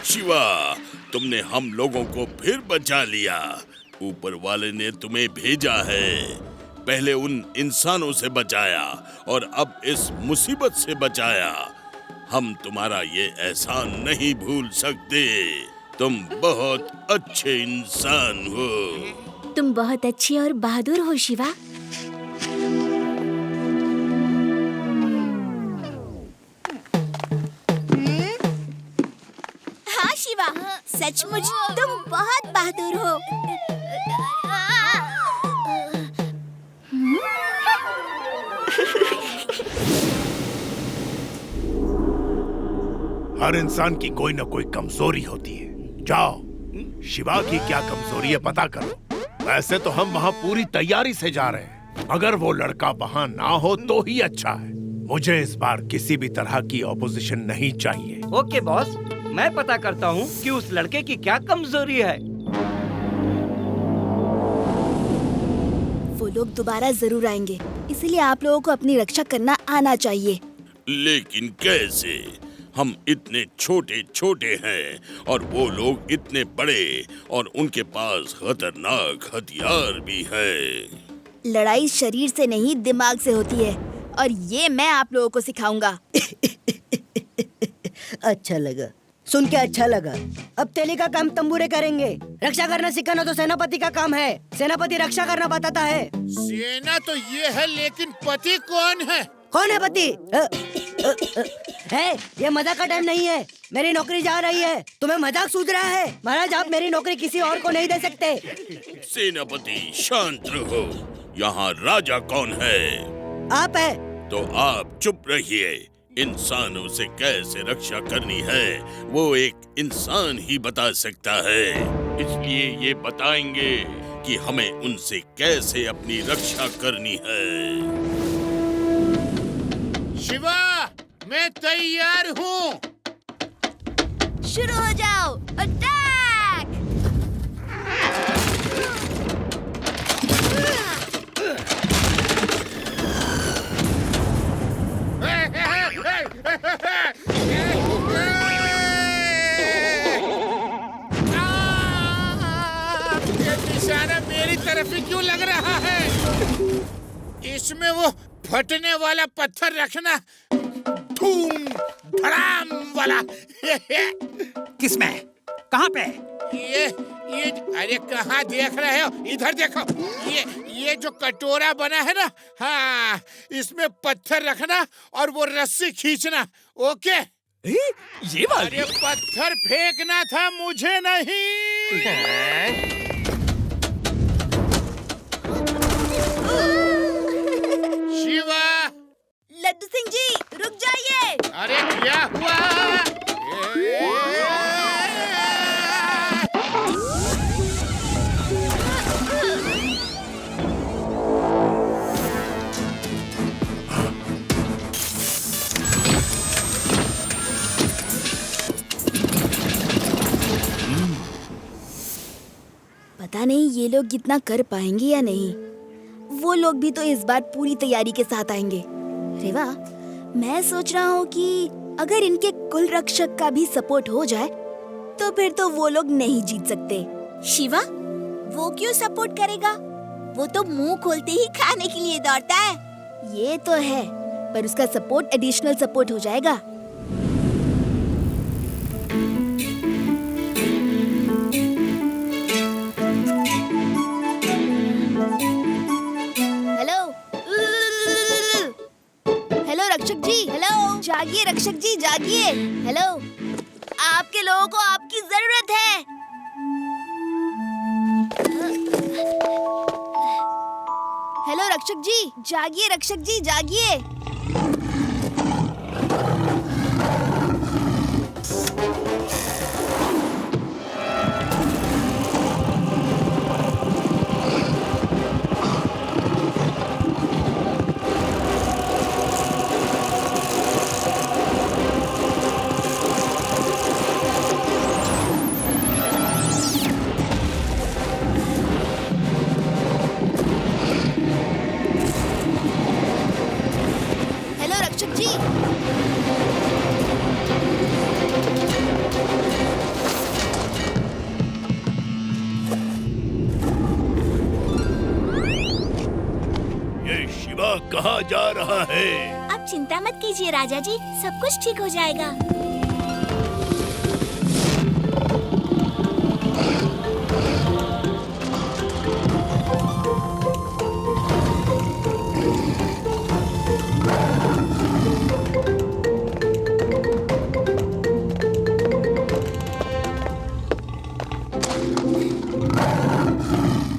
शिवा, तुमने हम लोगों को फिर बचा लिया। ऊपर वाले ने तुम्हें भेजा है। पहले उन इंसानों से बचाया और अब इस मुसीबत से बचाया। हम तुम्हारा ये एहसान नहीं भूल सकते। तुम बहुत अच्छे इंसान हो। तुम बहुत अच्छी और बहादुर हो शिवा। हाँ शिवा, सचमुच तुम बहुत बहादुर हो। हर इंसान की कोई न कोई कमजोरी होती है। जाओ, शिवा की क्या कमजोरी है पता करो। वैसे तो हम वहाँ पूरी तैयारी से जा रहे हैं, अगर वो लड़का वहाँ ना हो तो ही अच्छा है। मुझे इस बार किसी भी तरह की ऑपोजिशन नहीं चाहिए। ओके बॉस, मैं पता करता हूँ कि उस लड़के की क्या कमजोरी है। वो लोग दोबारा जरूर आएंगे, इसलिए आप लोगों को अपनी रक्षा करना आना चाहिए। लेकिन कैसे? हम इतने छोटे छोटे हैं और वो लोग इतने बड़े और उनके पास खतरनाक हथियार भी है। लड़ाई शरीर से नहीं दिमाग से होती है और ये मैं आप लोगों को सिखाऊंगा। अच्छा लगा, सुन के अच्छा लगा। अब तेली का काम तंबूरे करेंगे। रक्षा करना सिखाना तो सेनापति का काम है। सेनापति रक्षा करना बताता है। सेना तो ये है, लेकिन पति कौन है? कौन है पति? है, ये मजाक का टाइम नहीं है। मेरी नौकरी जा रही है। तुम्हें मजाक सूझ रहा है? महाराज, आप मेरी नौकरी किसी और को नहीं दे सकते। सेनापति शांत रहो। यहाँ राजा कौन है? आप है। तो आप चुप रहिए। इंसानों से कैसे रक्षा करनी है वो एक इंसान ही बता सकता है। इसलिए ये बताएंगे कि हमें उनसे कैसे अपनी रक्षा करनी है। शिवा, मैं तैयार हूँ। शुरू हो जाओ। अटैक! ये निशाना मेरी तरफ ही क्यों लग रहा है? इसमें वो फटने वाला पत्थर रखना। धूम धड़ाम वाला। किसमें? कहाँ पे? ये अरे कहाँ देख रहे हो? इधर देखो। ये जो कटोरा बना है ना, हाँ, इसमें पत्थर रखना और वो रस्सी खींचना। ओके? ये बात? अरे पत्थर फेंकना था, मुझे नहीं। शिवा! लड्डू सिंह जी, रुक जाइए। अरे क्या हुआ? पता नहीं ये लोग इतना कर पाएंगे या नहीं। वो लोग भी तो इस बार पूरी तैयारी के साथ आएंगे। रेवा, मैं सोच रहा हूँ कि अगर इनके कुल रक्षक का भी सपोर्ट हो जाए तो फिर तो वो लोग नहीं जीत सकते। शिवा, वो क्यों सपोर्ट करेगा? वो तो मुंह खोलते ही खाने के लिए दौड़ता है। ये तो है, पर उसका सपोर्ट एडिशनल सपोर्ट हो जाएगा। हेलो रक्षक जी, हेलो, जागिए रक्षक जी, जागिए। हेलो, आपके लोगों को आपकी जरूरत है। हेलो रक्षक जी, जागिए रक्षक जी, जागिए। कहाँ जा रहा है? आप चिंता मत कीजिए राजा जी, सब कुछ ठीक हो जाएगा।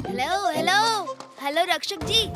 हेलो हेलो हेलो रक्षक जी।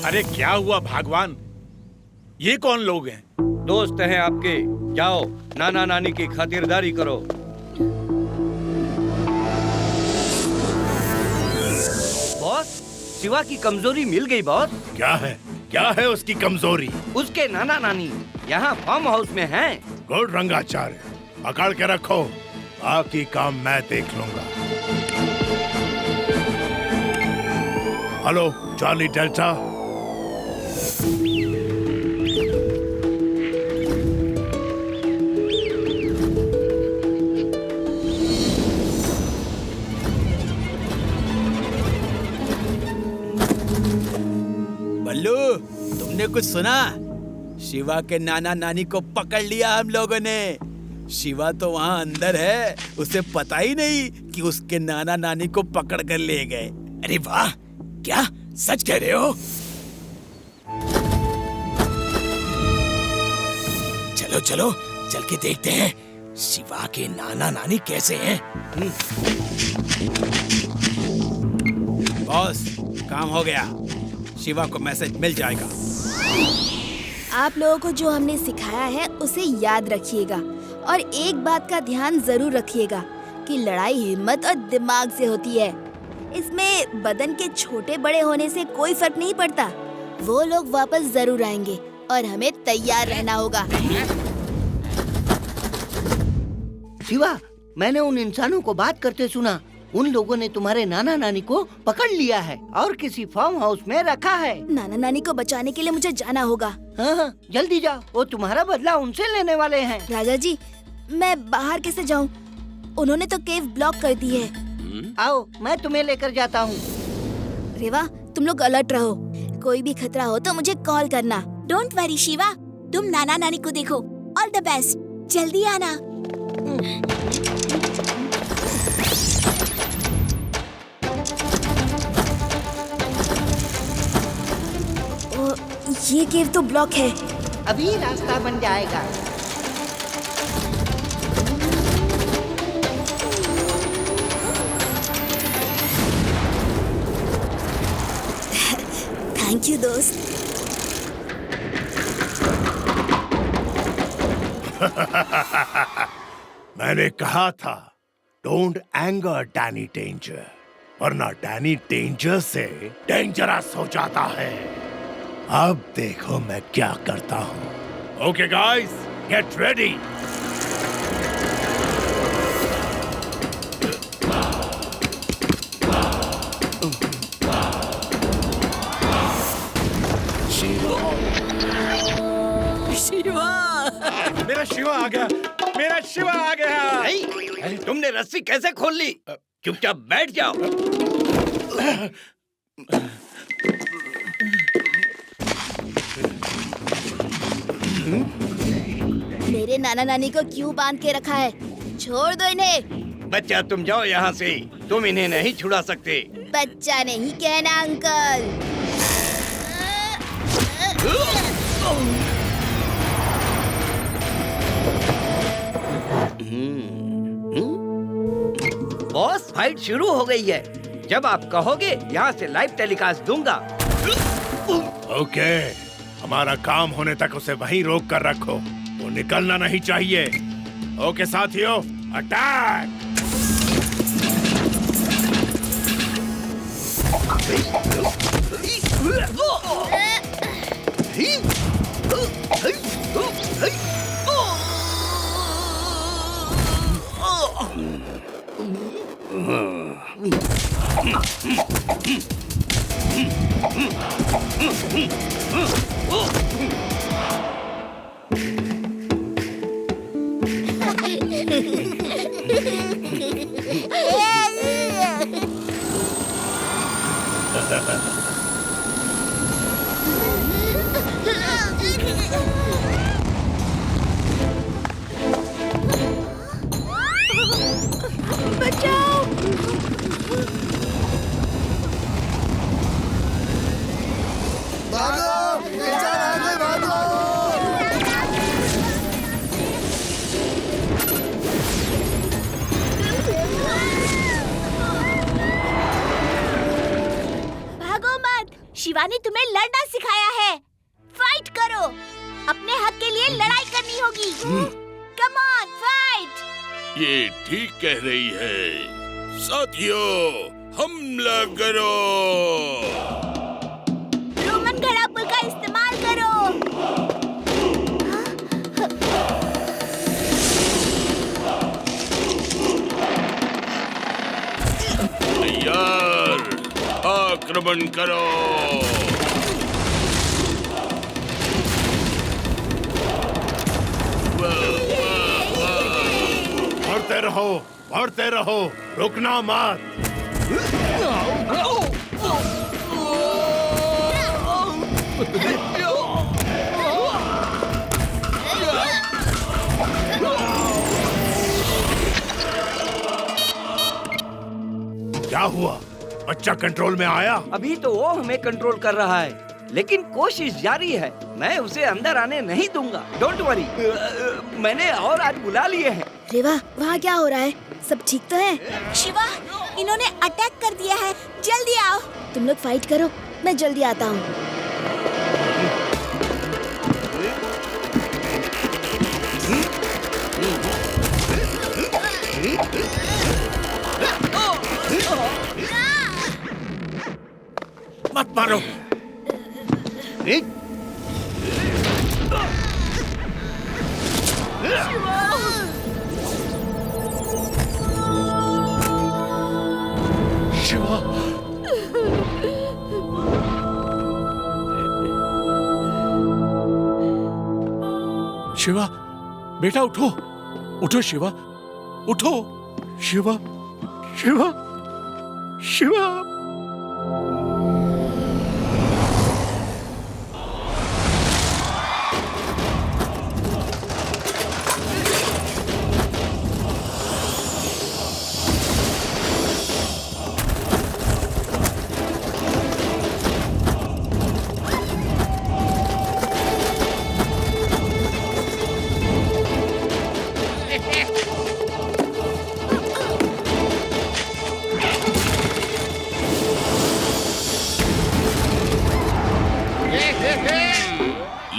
अरे क्या हुआ भगवान, ये कौन लोग हैं? दोस्त हैं आपके, जाओ नाना नानी की खातिरदारी करो। बॉस, शिवा की कमजोरी मिल गई बॉस। क्या है? क्या है उसकी कमजोरी? उसके नाना नानी यहाँ फार्म हाउस में हैं। गुड रंगाचार्य, पकड़ के रखो, बाकी काम मैं देख लूंगा। हेलो चार्ली डेल्टा, बल्लू, तुमने कुछ सुना? शिवा के नाना नानी को पकड़ लिया हम लोगों ने। शिवा तो वहाँ अंदर है, उसे पता ही नहीं कि उसके नाना नानी को पकड़ कर ले गए। अरे वाह, क्या सच कह रहे हो? चलो चलो चल के देखते हैं शिवा के नाना नानी कैसे हैं। बॉस, काम हो गया, शिवा को मैसेज मिल जाएगा। आप लोगों को जो हमने सिखाया है उसे याद रखिएगा और एक बात का ध्यान जरूर रखिएगा कि लड़ाई हिम्मत और दिमाग से होती है। इसमें बदन के छोटे बड़े होने से कोई फर्क नहीं पड़ता। वो लोग वापस जरूर आएंगे और हमें तैयार रहना होगा। शिवा, मैंने उन इंसानों को बात करते सुना। उन लोगों ने तुम्हारे नाना नानी को पकड़ लिया है और किसी फार्म हाउस में रखा है। नाना नानी को बचाने के लिए मुझे जाना होगा। हाँ, जल्दी जाओ, वो तुम्हारा बदला उनसे लेने वाले हैं। राजा जी, मैं बाहर कैसे जाऊँ? उन्होंने तो केव ब्लॉक कर दी है। आओ, मैं तुम्हें लेकर जाता हूँ। रेवा, तुम लोग अलर्ट रहो, कोई भी खतरा हो तो मुझे कॉल करना। डोंट वरी शिवा, तुम नाना नानी को देखो। ऑल द बेस्ट, जल्दी आना। ये केव तो ब्लॉक है। अभी रास्ता बन जाएगा। थैंक यू दोस्त। मैंने कहा था डोंट एंगर डैनी डेंजर, वरना डैनी डेंजर से डेंजरस हो जाता है। अब देखो मैं क्या करता हूँ। Okay guys, get ready. Shiva, मेरा शिवा आ गया, मेरा शिवा आ गया। नहीं, तुमने रस्सी कैसे खोल ली? चुपचाप बैठ जाओ। मेरे नाना नानी को क्यों बांध के रखा है? छोड़ दो इन्हें। बच्चा, तुम जाओ यहाँ से, तुम इन्हें नहीं छुड़ा सकते। बच्चा नहीं कहना अंकल। बॉस, फाइट शुरू हो गई है। जब आप कहोगे यहाँ से लाइव टेलीकास्ट दूंगा। ओके, हमारा काम होने तक उसे वहीं रोक कर रखो, वो निकलना नहीं चाहिए। ओके साथियों, अटैक! बचाओ! भागो! इंसान आगे भागो! भागो मत, शिवा ने तुम्हें लड़ना सिखाया है। फाइट करो, अपने हक के लिए लड़ाई करनी होगी। Come on, fight! ये ठीक कह रही है। साथियों, हमला करो! रोमन घड़ा पुल का इस्तेमाल करो। तैयार, आक्रमण करो! बढ़ते रहो, रुकना मत। क्या हुआ? बच्चा कंट्रोल में आया? अभी तो वो हमें कंट्रोल कर रहा है, लेकिन कोशिश जारी है। मैं उसे अंदर आने नहीं दूंगा। डोंट वरी, मैंने और आज बुला लिए हैं। रेवा, वहाँ क्या हो रहा है? सब ठीक तो है? शिवा, इन्होंने अटैक कर दिया है, जल्दी आओ। तुम लोग फाइट करो, मैं जल्दी आता हूँ। मत मारो। शिवा, शिवा, बेटा उठो, उठो शिवा, उठो शिवा, शिवा, शिवा।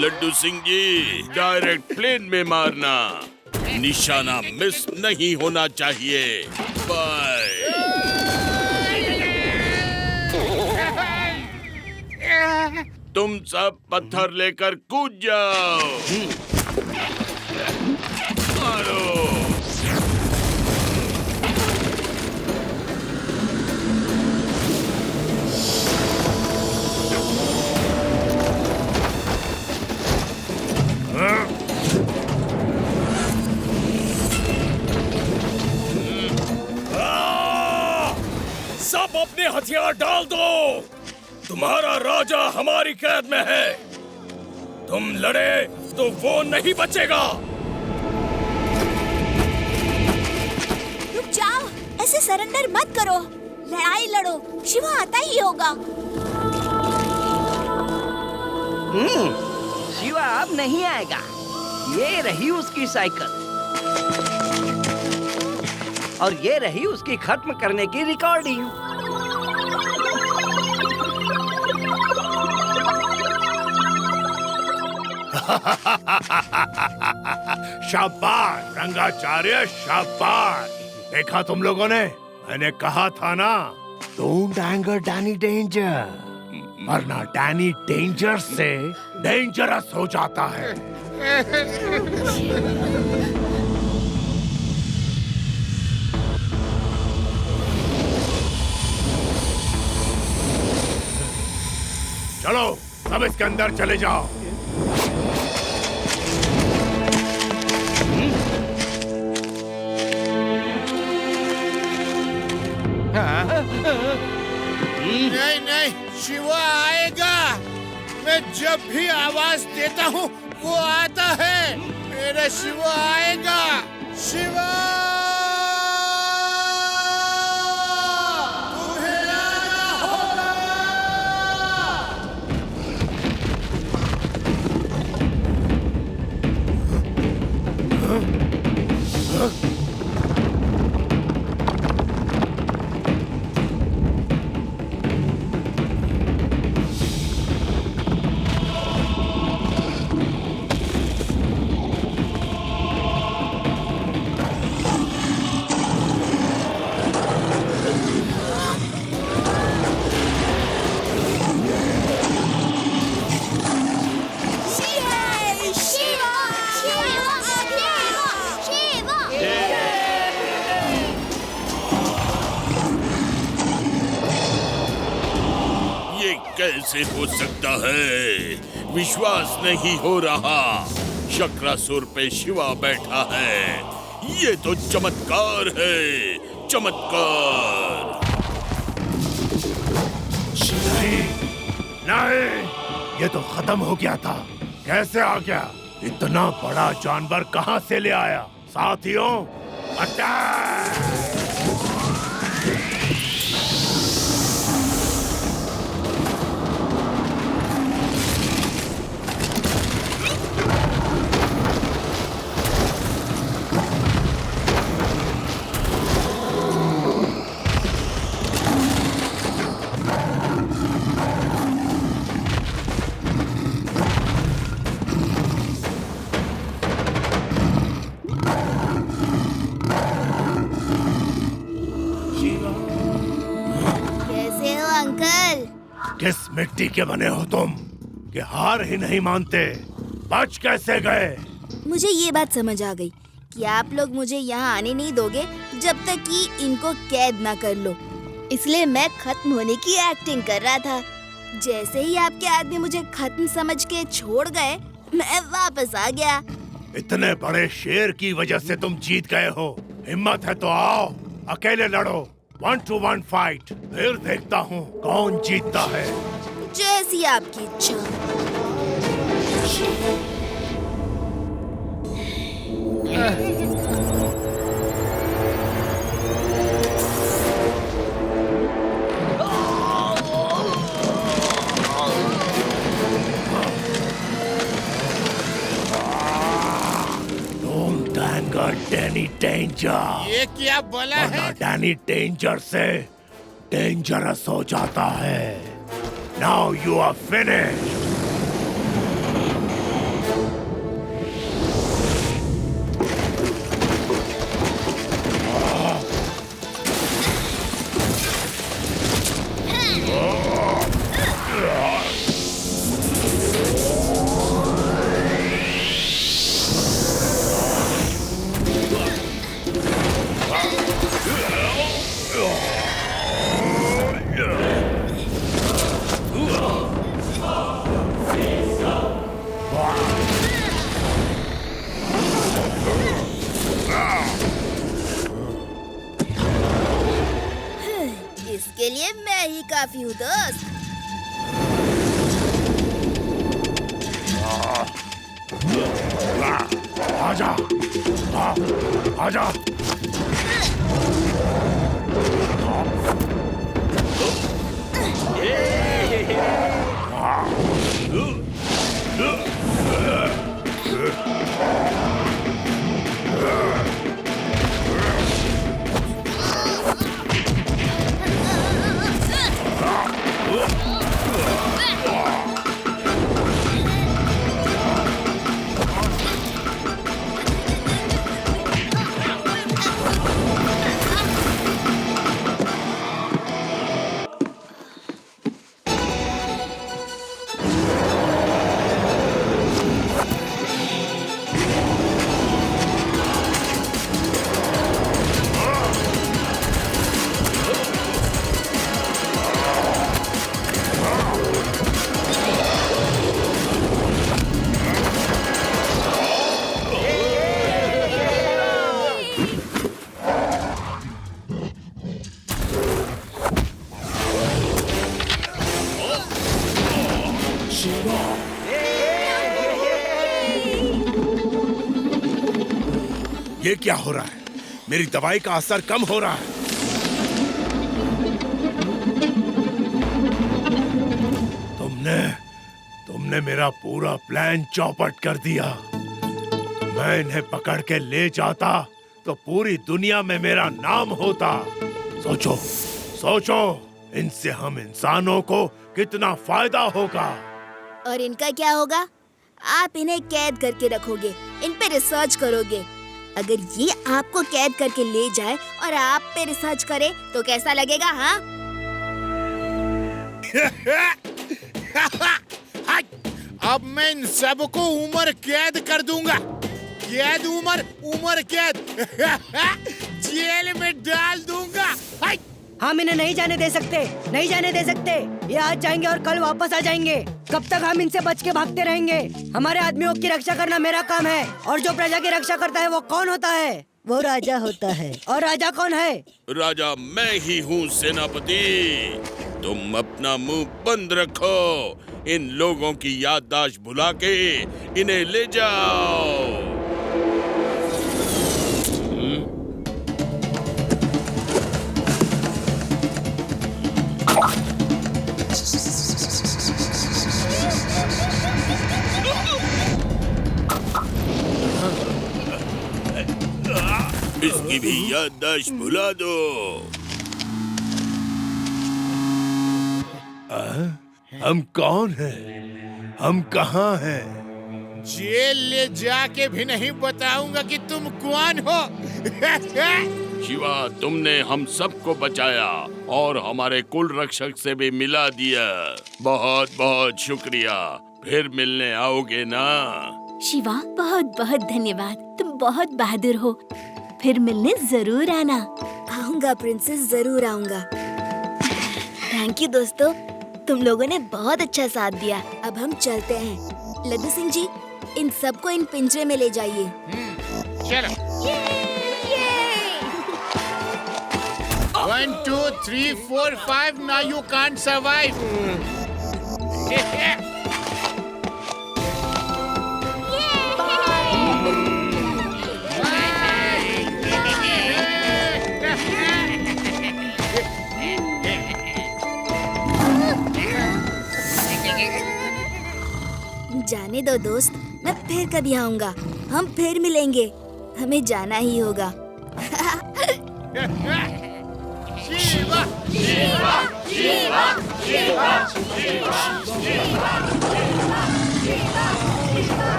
लड्डू सिंह जी, डायरेक्ट प्लेन में मारना, निशाना मिस नहीं होना चाहिए। बाय। तुम सब पत्थर लेकर कूद जाओ। मारो। सब अपने हथियार डाल दो। तुम्हारा राजा हमारी कैद में है। तुम लड़े तो वो नहीं बचेगा। रुक जाओ, ऐसे सरेंडर मत करो। लड़ाई लड़ो, शिवा आता ही होगा। शिवा अब नहीं आएगा। ये रही उसकी साइकिल और ये रही उसकी खत्म करने की रिकॉर्डिंग। शाबाश रंगाचार्य, शाबाश। देखा तुम लोगों ने, मैंने कहा था ना, डोंट एंगर डैनी डेंजर, वरना डैनी डेंजर से डेंजरस हो जाता है। चलो सब इसके अंदर चले जाओ। नहीं नहीं, शिवा आएगा। मैं जब भी आवाज देता हूँ वो आता है। मेरा शिवा आएगा। शिवा, तुम्हें आना होगा। कैसे हो सकता है? विश्वास नहीं हो रहा। शक्रासुर पे शिवा बैठा है। ये तो चमत्कार है, चमत्कार। नहीं, नहीं, ये तो खत्म हो गया था। कैसे आ गया? इतना बड़ा जानवर कहाँ से ले आया? साथियों, अटैक! किस मिट्टी के बने हो तुम कि हार ही नहीं मानते? बच कैसे गए? मुझे ये बात समझ आ गई कि आप लोग मुझे यहाँ आने नहीं दोगे जब तक कि इनको कैद ना कर लो। इसलिए मैं खत्म होने की एक्टिंग कर रहा था। जैसे ही आपके आदमी मुझे खत्म समझ के छोड़ गए, मैं वापस आ गया। इतने बड़े शेर की वजह से तुम जीत गए हो। हिम्मत है तो आओ, अकेले लड़ो। 1 to 1 फाइट, फिर देखता हूँ कौन जीतता है। जैसी आपकी इच्छा। Danny danger. ये क्या बोला है? डैनी डेंजर से डेंजरस हो जाता है। Now you are finished. इसके लिए मैं ही काफी हूँ दोस्त। आजा, आजा। ये क्या हो रहा है? मेरी दवाई का असर कम हो रहा है। तुमने मेरा पूरा प्लान चौपट कर दिया। मैं इन्हें पकड़ के ले जाता तो पूरी दुनिया में मेरा नाम होता। सोचो, इनसे हम इंसानों को कितना फायदा होगा। और इनका क्या होगा? आप इन्हें कैद करके रखोगे, इन पे रिसर्च करोगे। अगर ये आपको कैद करके ले जाए और आप पे रिसर्च करे तो कैसा लगेगा? हाँ? अब मैं इन सबको उम्र कैद कर दूंगा। कैद, उम्र कैद। जेल में डाल दूंगा। हम इन्हें नहीं जाने दे सकते, नहीं जाने दे सकते। ये आज जाएंगे और कल वापस आ जाएंगे। कब तक हम इनसे बच के भागते रहेंगे? हमारे आदमियों की रक्षा करना मेरा काम है। और जो प्रजा की रक्षा करता है वो कौन होता है? वो राजा होता है। और राजा कौन है? राजा मैं ही हूँ सेनापति। तुम अपना मुंह बंद रखो। इन लोगों की याददाश्त भुला के इन्हें ले जाओ। इसकी भी याददाश्त भुला दो। हम कौन हैं? हम कहाँ हैं? जेल ले जाके भी नहीं बताऊंगा कि तुम कौन हो। शिवा, तुमने हम सबको बचाया और हमारे कुल रक्षक से भी मिला दिया। बहुत बहुत शुक्रिया। फिर मिलने आओगे ना? शिवा, बहुत बहुत धन्यवाद। तुम बहुत बहादुर हो। फिर मिलने जरूर आना। आऊंगा प्रिंसेस, जरूर आऊंगा। थैंक यू दोस्तों, तुम लोगों ने बहुत अच्छा साथ दिया। अब हम चलते हैं। लड्डू सिंह जी, इन सबको इन पिंजरे में ले जाइए। चलो। 1 2 3 4 5 now you can't survive. जाने दो दोस्त, मैं फिर कभी आऊंगा। हम फिर मिलेंगे, हमें जाना ही होगा। शिवा शिवा शिवा शिवा शिवा